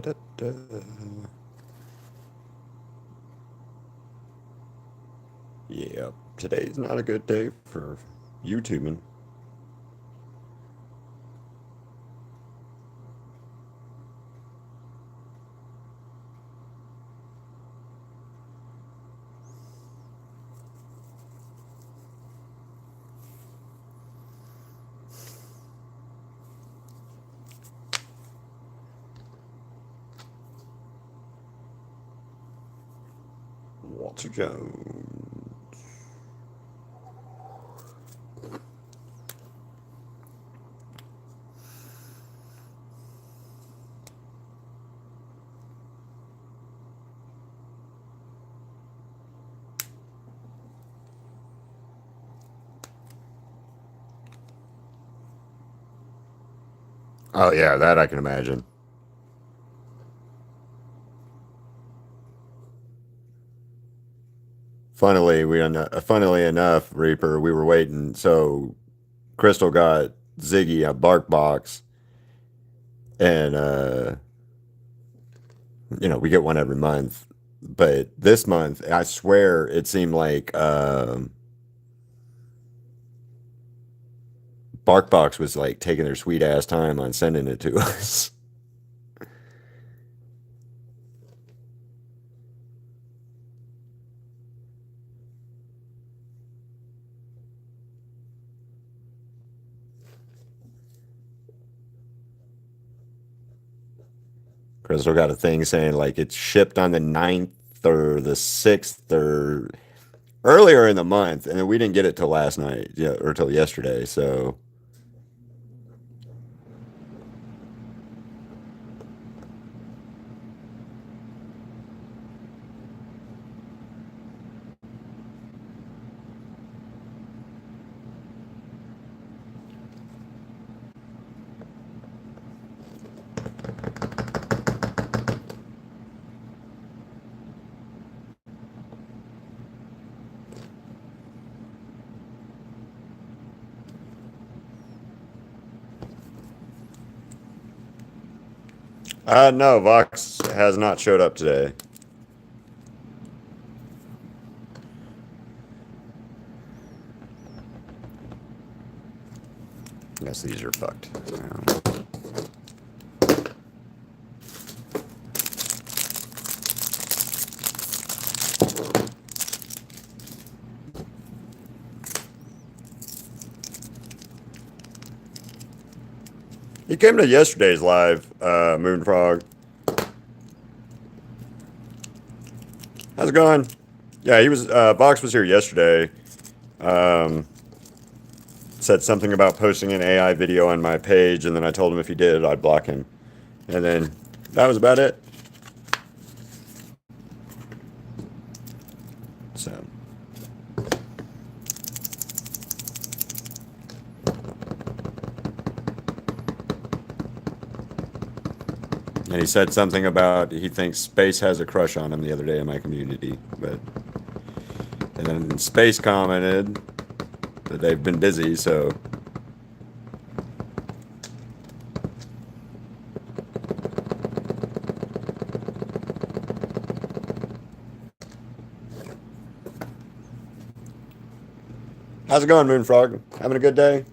Da, da. Yeah, today's not a good day for YouTubing. Walter Jones. Oh yeah, that I can imagine. Funnily enough, Reaper, we were waiting. So Crystal got Ziggy a bark box, and we get one every month. But this month, I swear, it seemed like Barkbox was like taking their sweet ass time on sending it to us. Crystal got a thing saying like it's shipped on the 9th or the 6th or earlier in the month, and then we didn't get it till last night, yeah, or till yesterday. So no, Vox has not showed up today. I guess these are fucked. He came to yesterday's live, Moonfrog. How's it going? Yeah, he was. Vox was here yesterday. Um, Said something about posting an AI video on my page, and then I told him if he did, I'd block him. And then that was about it. So. And he said something about he thinks Space has a crush on him the other day in my community. And then Space commented that they've been busy, so. How's it going, Moonfrog? Having a good day?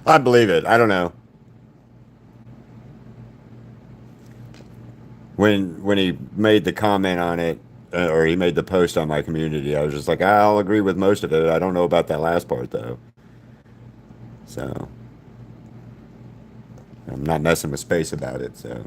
I believe it. I don't know. When he made the comment on it, or he made the post on my community, I was just like, I'll agree with most of it. I don't know about that last part though. So I'm not messing with space about it. So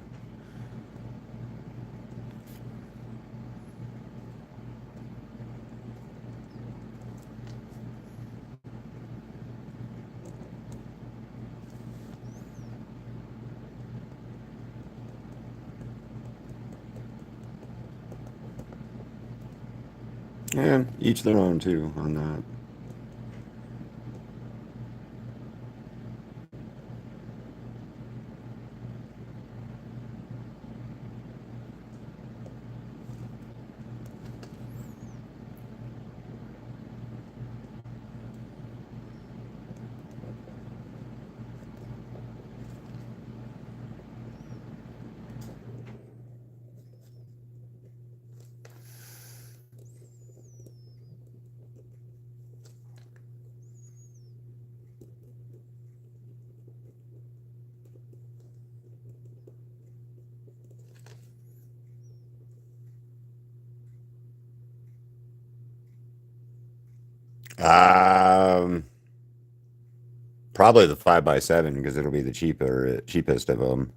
yeah, each their own too on that. Um, Probably the 5x7 because it'll be the cheapest of them.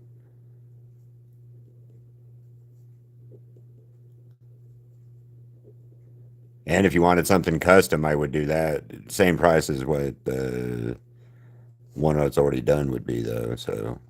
And if you wanted something custom, I would do that. Same price as what the one that's already done would be, though. So,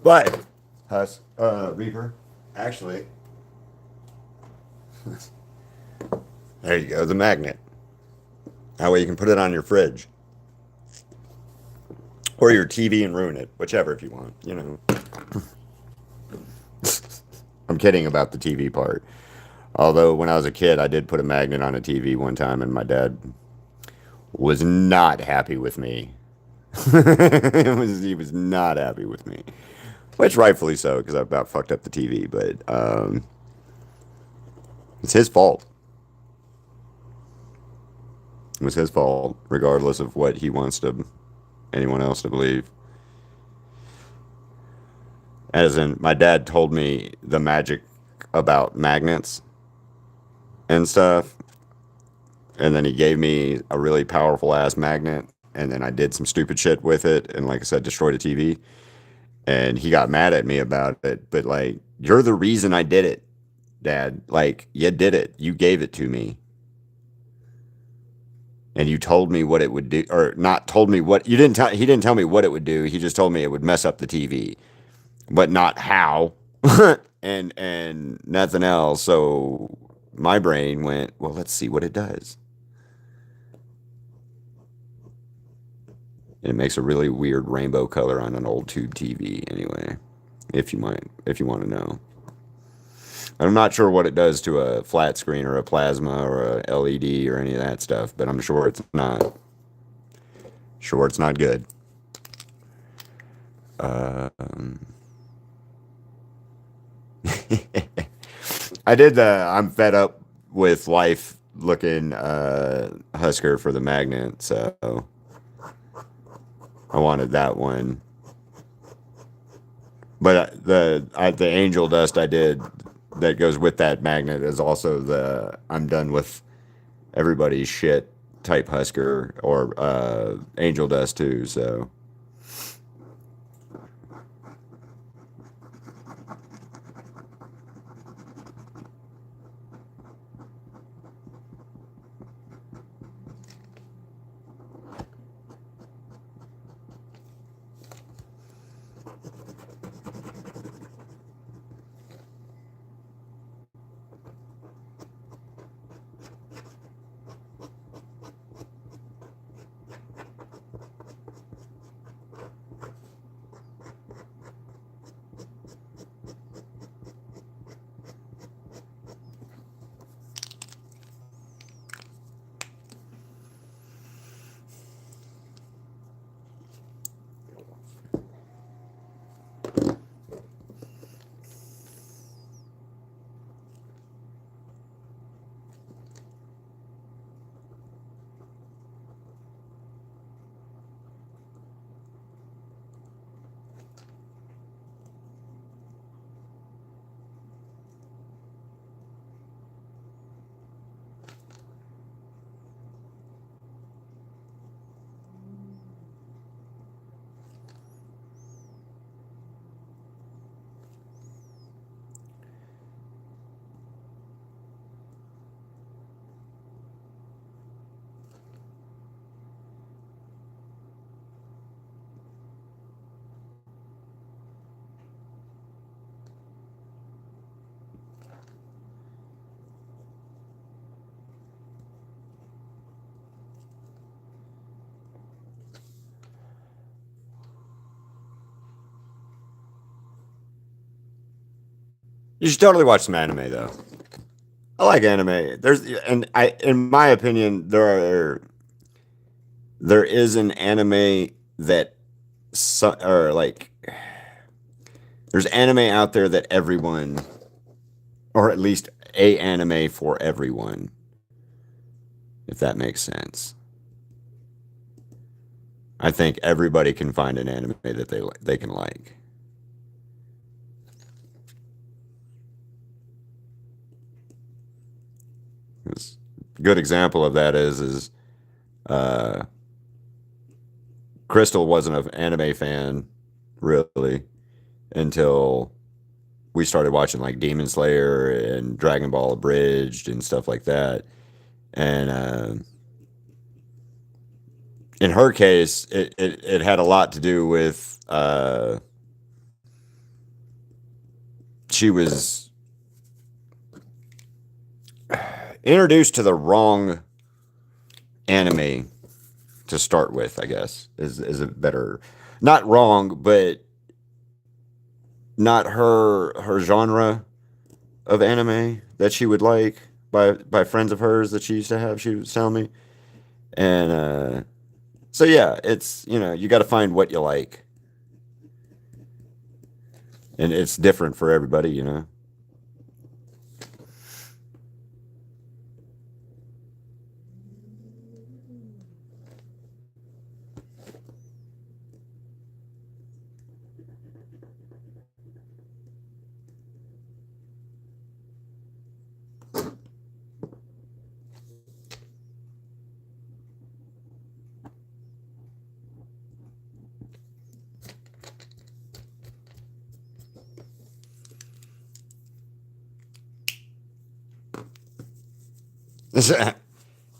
but Reaper, actually, there you go, the magnet. That way you can put it on your fridge or your TV and ruin it, whichever if you want. You know, I'm kidding about the TV part. Although when I was a kid, I did put a magnet on a TV one time, and my dad was not happy with me. He was not happy with me, which rightfully so because I about fucked up the TV. But it's his fault. It was his fault, regardless of what he wants to anyone else to believe. As in, my dad told me the magic about magnets and stuff, and then he gave me a really powerful ass magnet, and then I did some stupid shit with it, and like I said, destroyed a TV. And he got mad at me about it, but like, you're the reason I did it, Dad. Like, you did it. You gave it to me. And you told me what it would do, or not told me what you didn't tell. He didn't tell me what it would do. He just told me it would mess up the TV, but not how, and nothing else. So my brain went, well, let's see what it does. And it makes a really weird rainbow color on an old tube TV. Anyway, if you want to know. I'm not sure what it does to a flat screen or a plasma or a LED or any of that stuff, but I'm sure it's not good. Um, I did the I'm fed up with life looking Husker for the magnet, so I wanted that one. But the angel dust I did that goes with that magnet is also the I'm done with everybody's shit type Husker or angel dust too. So You should totally watch some anime though. I like anime. In my opinion, there is an anime that, or like, there's anime out there that everyone, or at least a anime for everyone, if that makes sense. I think everybody can find an anime that they can like. A good example of that is uh, Crystal wasn't an anime fan really until we started watching like Demon Slayer and Dragon Ball Abridged and stuff like that. And in her case, it had a lot to do with she was introduced to the wrong anime to start with, I guess, is a better, not wrong, but not her genre of anime that she would like by friends of hers that she used to have. She was telling me, and so yeah, it's, you got to find what you like, and it's different for everybody.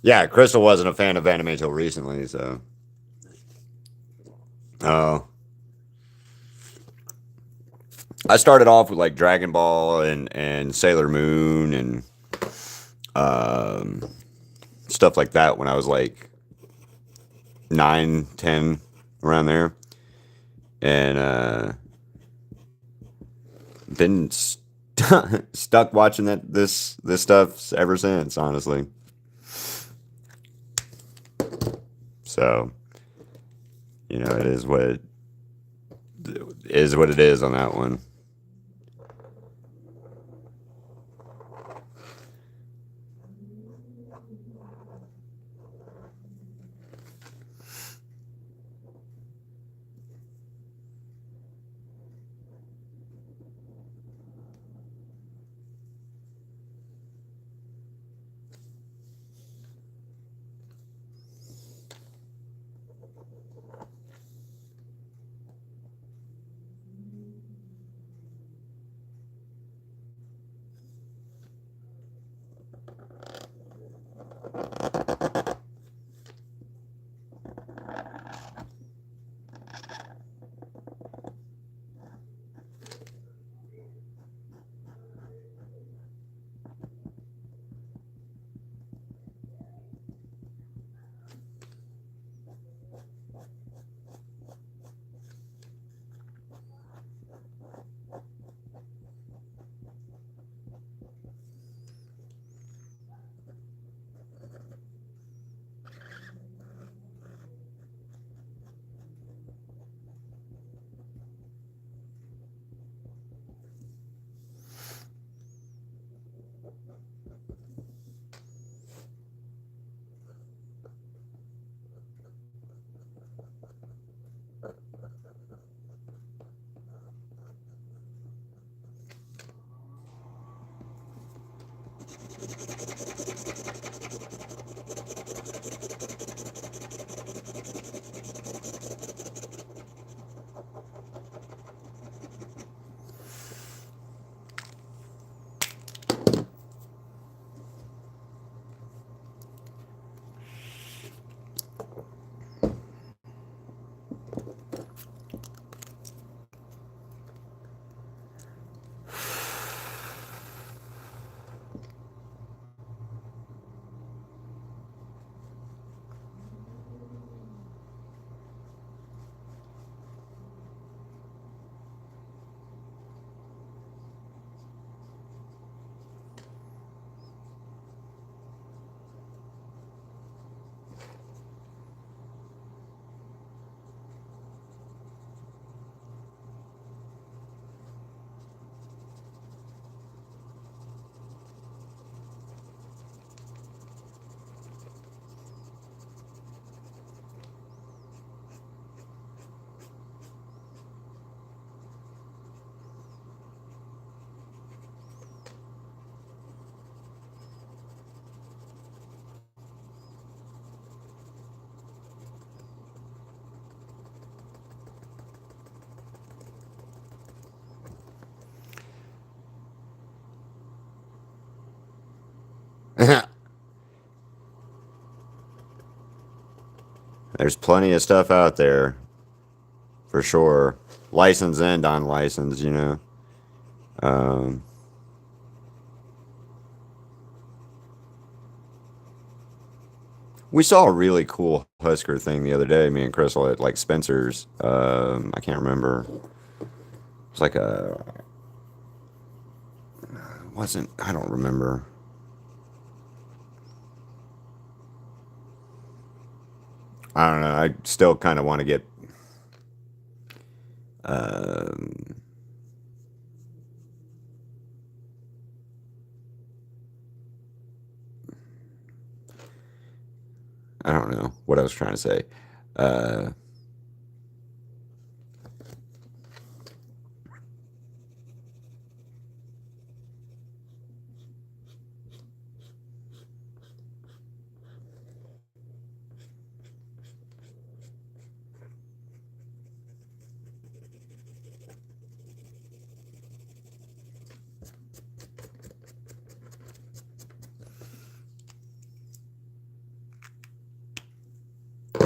Yeah, Crystal wasn't a fan of anime until recently, so. Oh, I started off with like Dragon Ball and Sailor Moon and um, stuff like that when I was like 9, 10, around there, and been stuck watching this stuff ever since, honestly. So, it is what it is on that one. There's plenty of stuff out there for sure. Licensed and unlicensed, you know. Um, we saw a really cool Husker thing the other day, me and Crystal at like Spencer's. I can't remember. It's like a wasn't I don't remember. I don't know. I still kind of want to get um, I don't know what I was trying to say. Uh,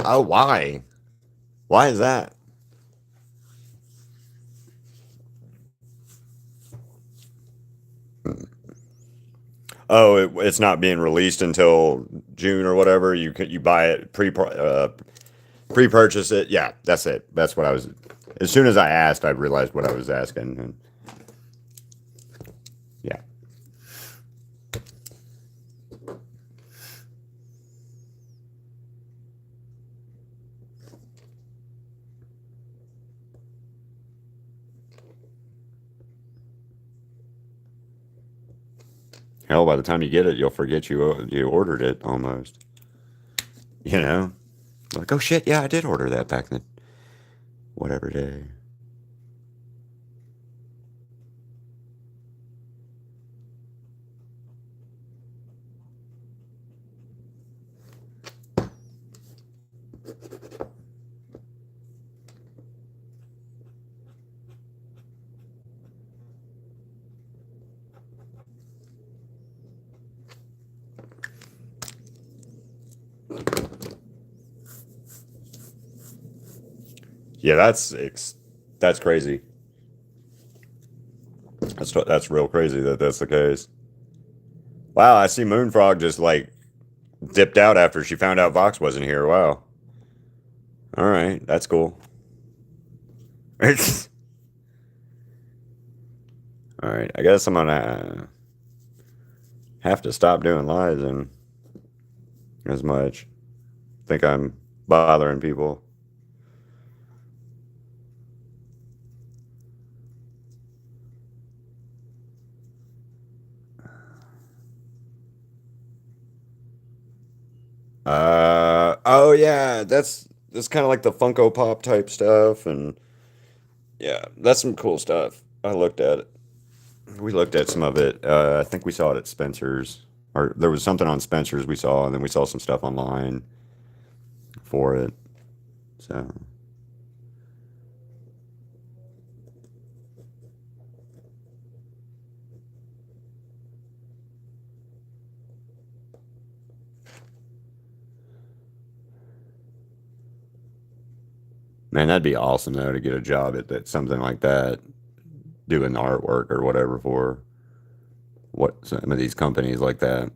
oh, why? Why is that? Oh, it's not being released until June or whatever. You buy it pre-purchase it. Yeah, that's it. That's what I was. As soon as I asked, I realized what I was asking. And yeah, hell, by the time you get it, you'll forget you ordered it almost. You know, like oh shit, yeah, I did order that back then. Whatever day. Yeah, that's crazy. That's real crazy that that's the case. Wow, I see Moonfrog just like dipped out after she found out Vox wasn't here. Wow. All right, that's cool. All right, I guess I'm gonna have to stop doing lives and as much. Think I'm bothering people. Oh yeah, that's kind of like the Funko Pop type stuff, and yeah, that's some cool stuff. I looked at it. We looked at some of it. I think we saw it at Spencer's, or there was something on Spencer's we saw, and then we saw some stuff online for it. So, man, that'd be awesome though to get a job at something like that, doing artwork or whatever for what some of these companies like that.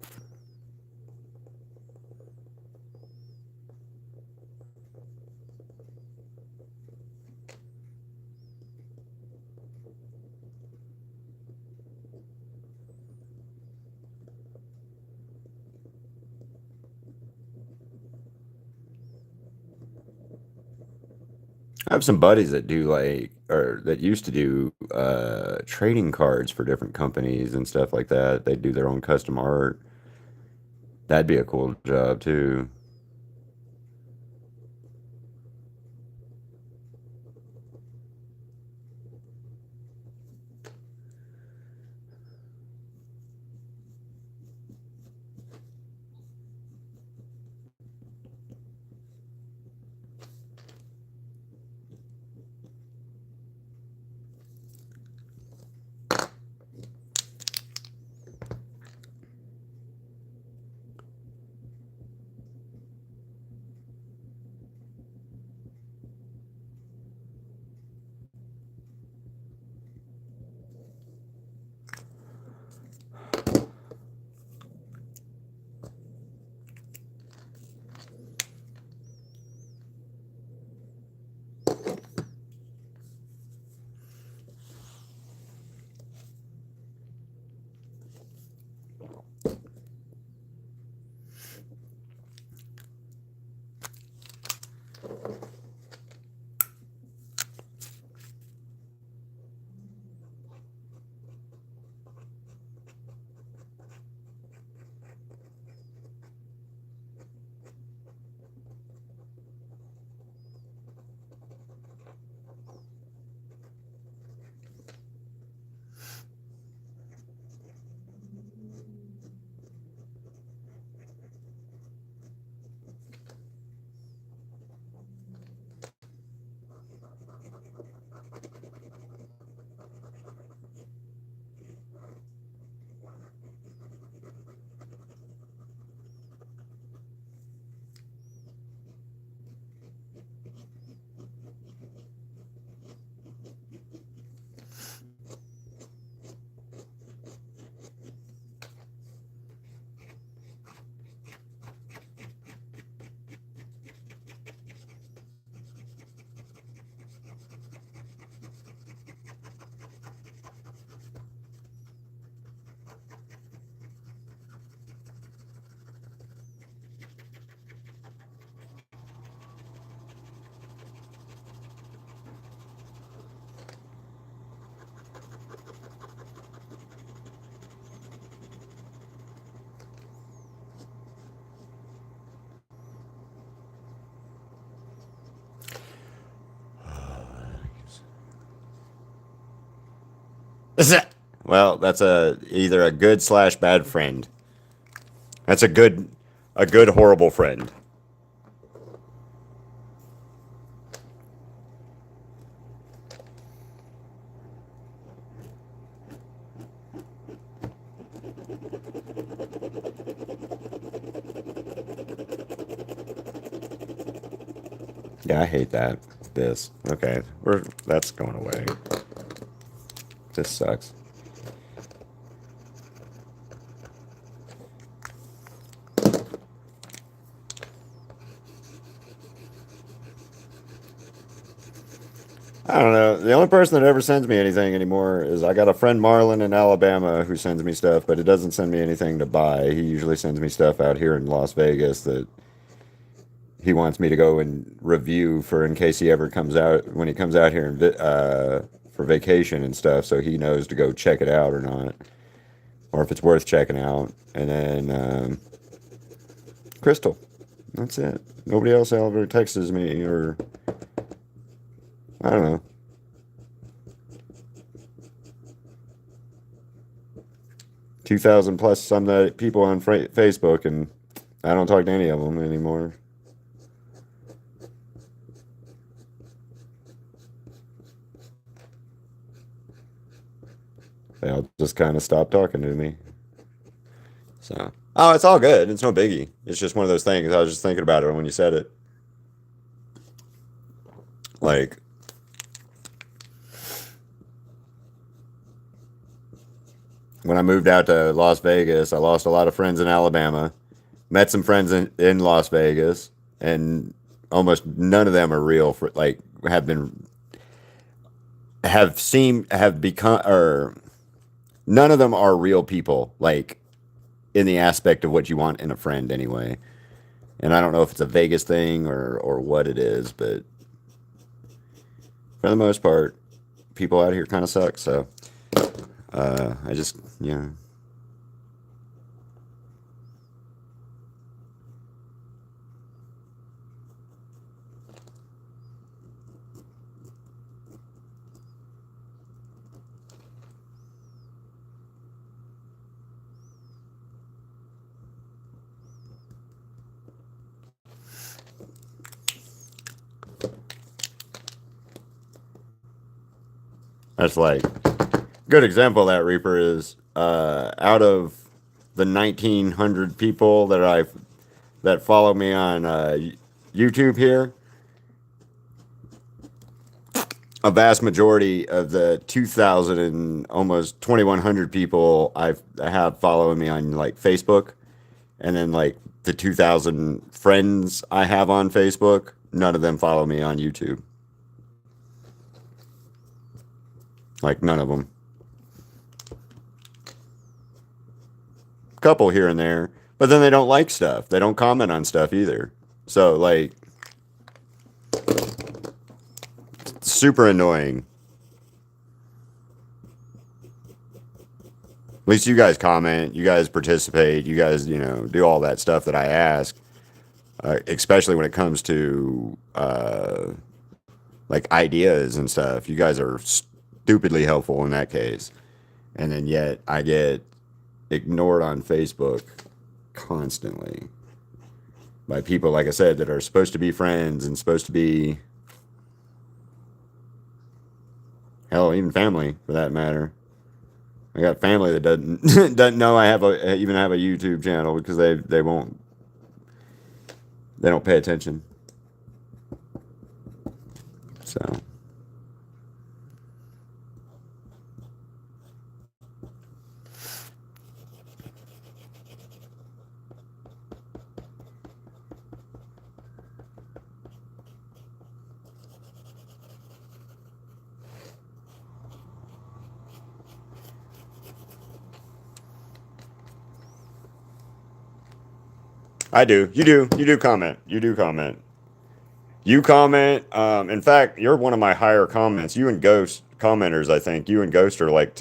I have some buddies that do like, or that used to do trading cards for different companies and stuff like that. They do their own custom art. That'd be a cool job too. Well, that's either a good slash bad friend. That's a good horrible friend. Yeah, I hate that. This. Okay, that's going away. This sucks. I don't know. The only person that ever sends me anything anymore is I got a friend Marlon in Alabama who sends me stuff, but it doesn't send me anything to buy. He usually sends me stuff out here in Las Vegas that he wants me to go and review for in case he ever comes out when he comes out here and for vacation and stuff, so he knows to go check it out or not, or if it's worth checking out. And then Crystal. That's it. Nobody else ever texts me or I don't know. $2,000 plus some people on Facebook, and I don't talk to any of them anymore. They all just kind of stopped talking to me. So, oh, it's all good. It's no biggie. It's just one of those things. I was just thinking about it when you said it. Like, when I moved out to Las Vegas, I lost a lot of friends in Alabama, met some friends in Las Vegas, and almost none of them are real for like have become or none of them are real people like in the aspect of what you want in a friend anyway. And I don't know if it's a Vegas thing or what it is, but for the most part, people out here kind of suck. So I just yeah. That's like good example of that Reaper is out of the 1,900 people that follow me on YouTube here, a vast majority of the 2,000 and almost 2,100 people I have following me on like Facebook, and then like the 2,000 friends I have on Facebook, none of them follow me on YouTube. Like none of them. Couple here and there, but then they don't like stuff. They don't comment on stuff either. So like super annoying. At least you guys comment, you guys participate, you guys, do all that stuff that I ask, especially when it comes to like ideas and stuff. You guys are stupidly helpful in that case. And then yet I get ignored on Facebook constantly by people, like I said, that are supposed to be friends and supposed to be, hell, even family for that matter. I got family that doesn't doesn't know I even have a YouTube channel because they don't pay attention. So I do. You do. You do comment. You do comment. You comment. In fact, you're one of my higher comments. You and Ghost commenters, I think. You and Ghost are like.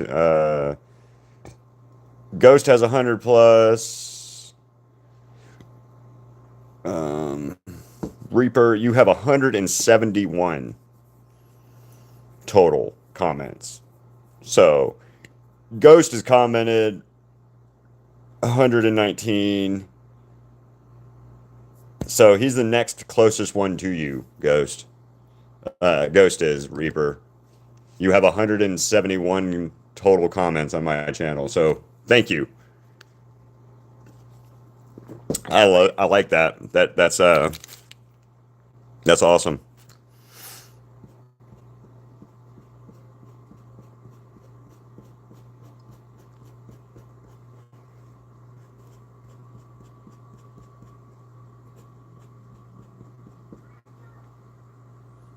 Ghost has 100 plus. Reaper, you have 171 total comments. So, Ghost has commented 119. So he's the next closest one to you, Ghost. Ghost is Reaper. You have 171 total comments on my channel, so thank you. I like that. That's awesome.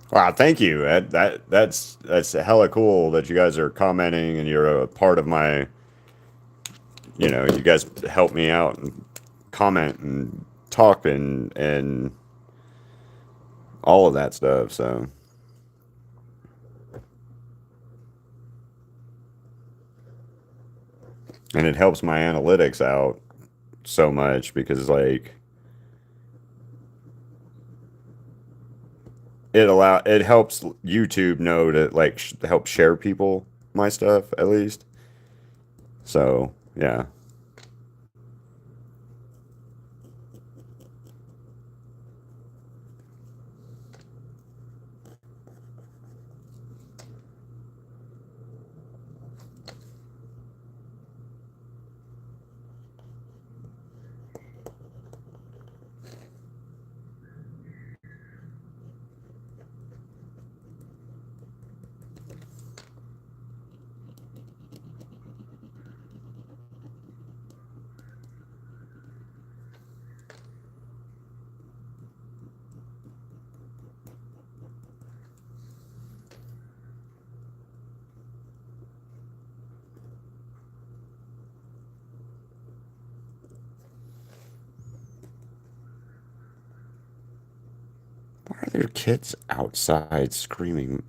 Wow, thank you. That's hella cool that you guys are commenting and you're a part of my. You guys help me out and comment and talk and all of that stuff. So. And it helps my analytics out so much because like it helps YouTube know to like help share people my stuff at least. So, yeah. Why are there kids outside screaming?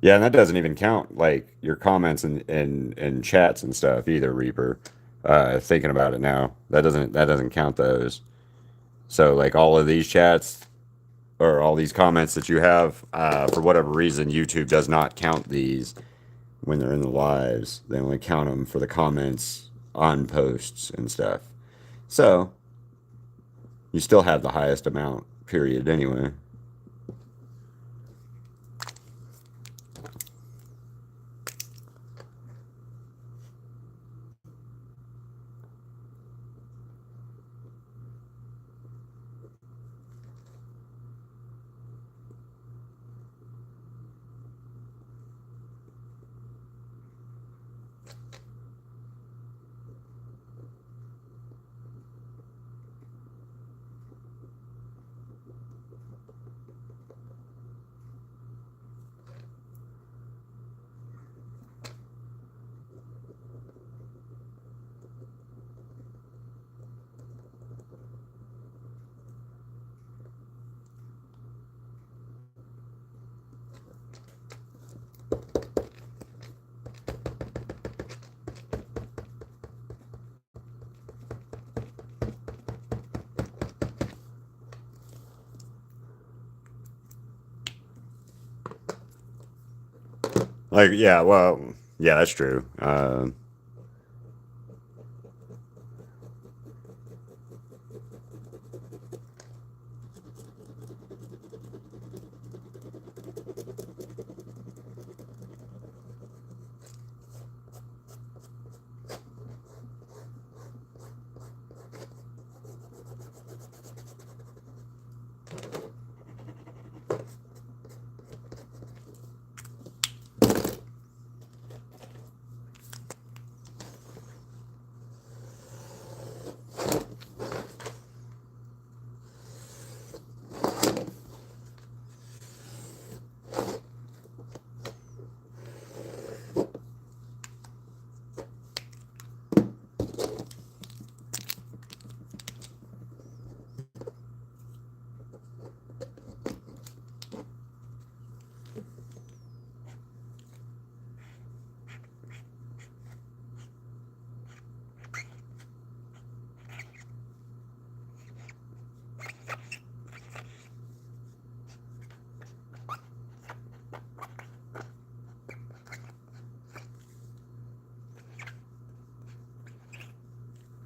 Yeah, and that doesn't even count like your comments and chats and stuff either, Reaper. Thinking about it now, that doesn't count those. So like all of these chats or all these comments that you have, for whatever reason, YouTube does not count these when they're in the lives. They only count them for the comments on posts and stuff. So you still have the highest amount period anyway. Like, yeah, well, yeah, that's true.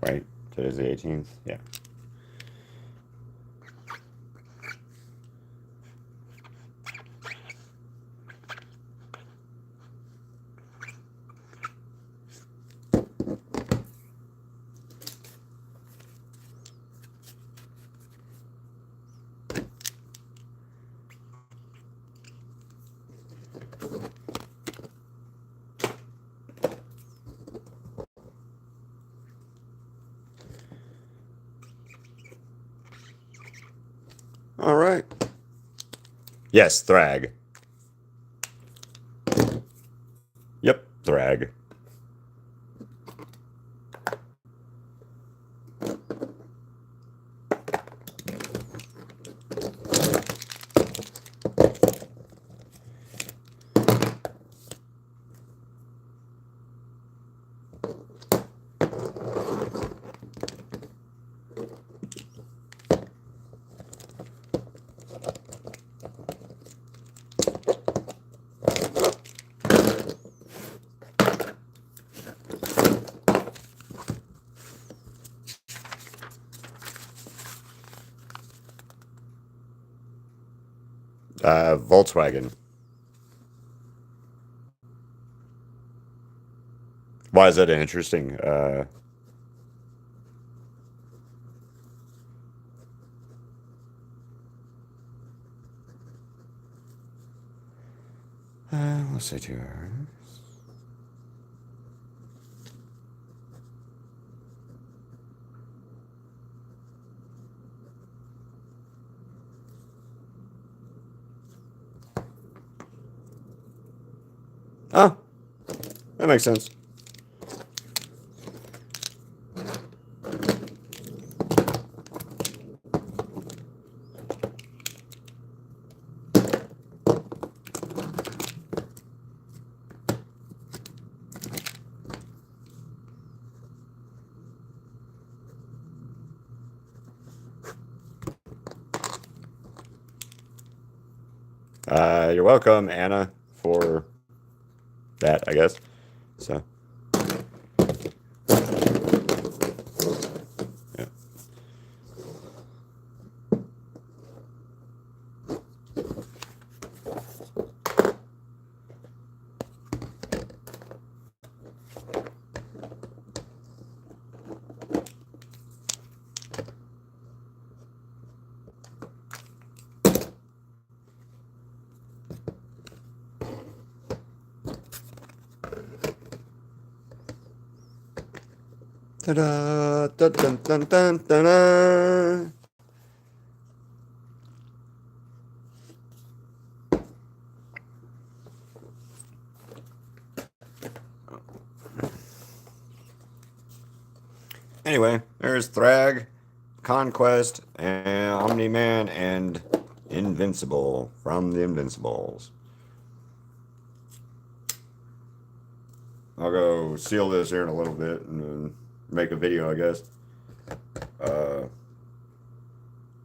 Right? Today's the 18th. Yeah. All right. Yes, THRAGG. Yep, THRAGG. Volkswagen. Why is that interesting? Let's say 2 hours. Oh, that makes sense. You're welcome, Anna, for that, I guess. So, yeah. Ta-da, dun, dun, dun, dun, dun, dun. Anyway, there's Thrag, Conquest, and Omni-Man, and Invincible from the Invincibles. I'll go seal this here in a little bit and then make a video, I guess.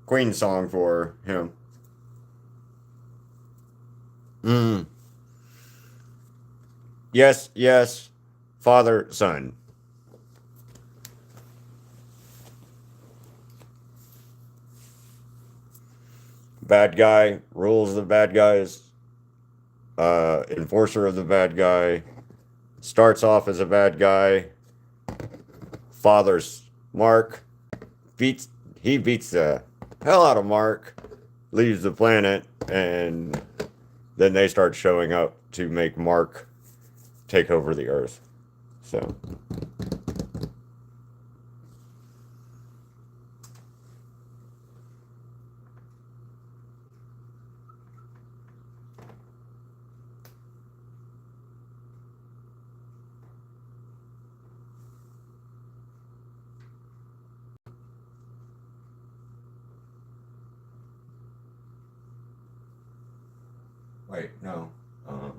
Queen song for him. Yes, yes, father, son. Bad guy, rules the bad guys, enforcer of the bad guy, starts off as a bad guy, father's Mark, he beats the hell out of Mark, leaves the planet, and then they start showing up to make Mark take over the Earth. So wait, no. Oh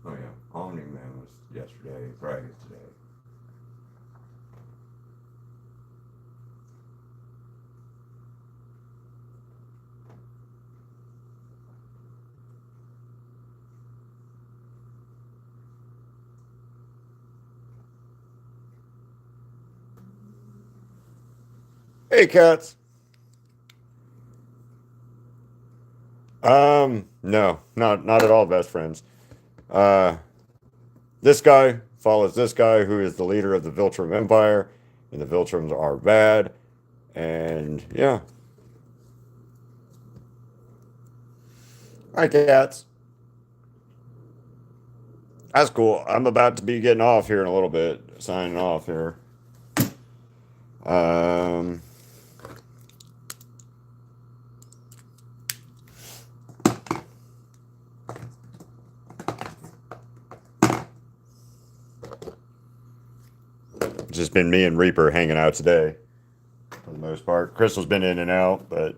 yeah, Omni-Man was yesterday, Thrag is today. Hey, cats. No, not at all best friends. Uh, this guy follows this guy who is the leader of the Viltrum Empire, and the Viltrums are bad, and yeah. Hi, cats. That's cool. I'm about to be getting off here in a little bit, signing off here. Um, just been me and Reaper hanging out today, for the most part. Crystal's been in and out, but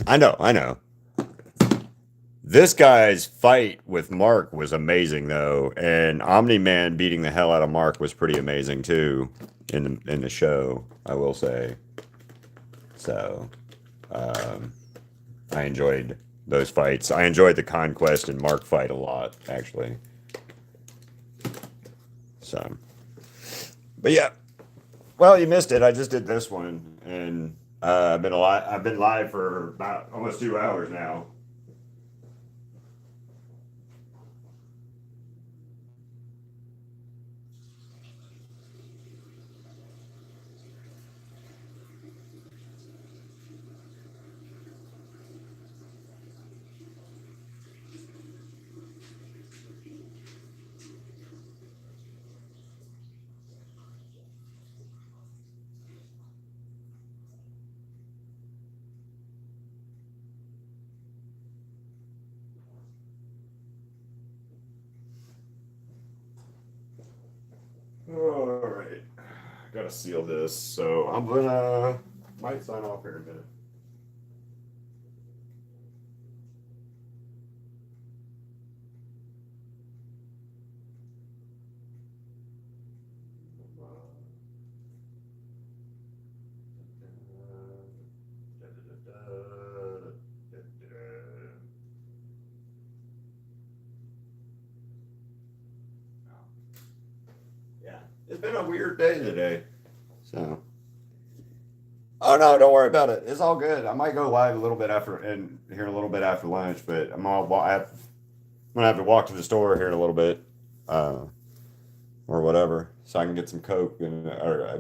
I know. This guy's fight with Mark was amazing, though, and Omni-Man beating the hell out of Mark was pretty amazing too in the show, I will say. So, I enjoyed those fights. I enjoyed the Conquest and Mark fight a lot, actually. So, but yeah, well, you missed it. I just did this one, and I've been alive. I've been live for about almost 2 hours now. All right, gotta seal this, so I'm gonna might sign off here in a minute. Yeah, it's been a weird day today. So, oh no, don't worry about it. It's all good. I might go live a little bit after and here a little bit after lunch, but I'm all gonna have to walk to the store here in a little bit, or whatever, so I can get some Coke and or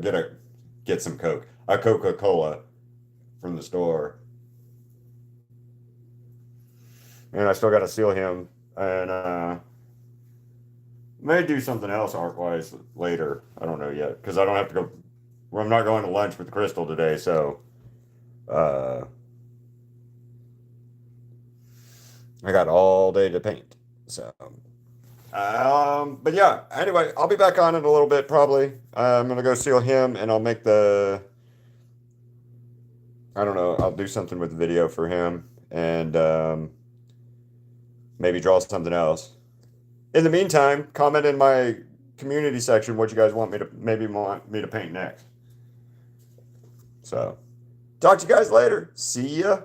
get some Coke, a Coca-Cola from the store. And I still got to seal him, and may do something else art wise later. I don't know yet because I don't have to go. Well, I'm not going to lunch with Crystal today, so uh, I got all day to paint. So, but yeah. Anyway, I'll be back on in a little bit probably. I'm gonna go seal him, and I'll make the. I don't know. I'll do something with the video for him, and maybe draw something else. In the meantime, comment in my community section what you guys want me to paint next. So, talk to you guys later. See ya.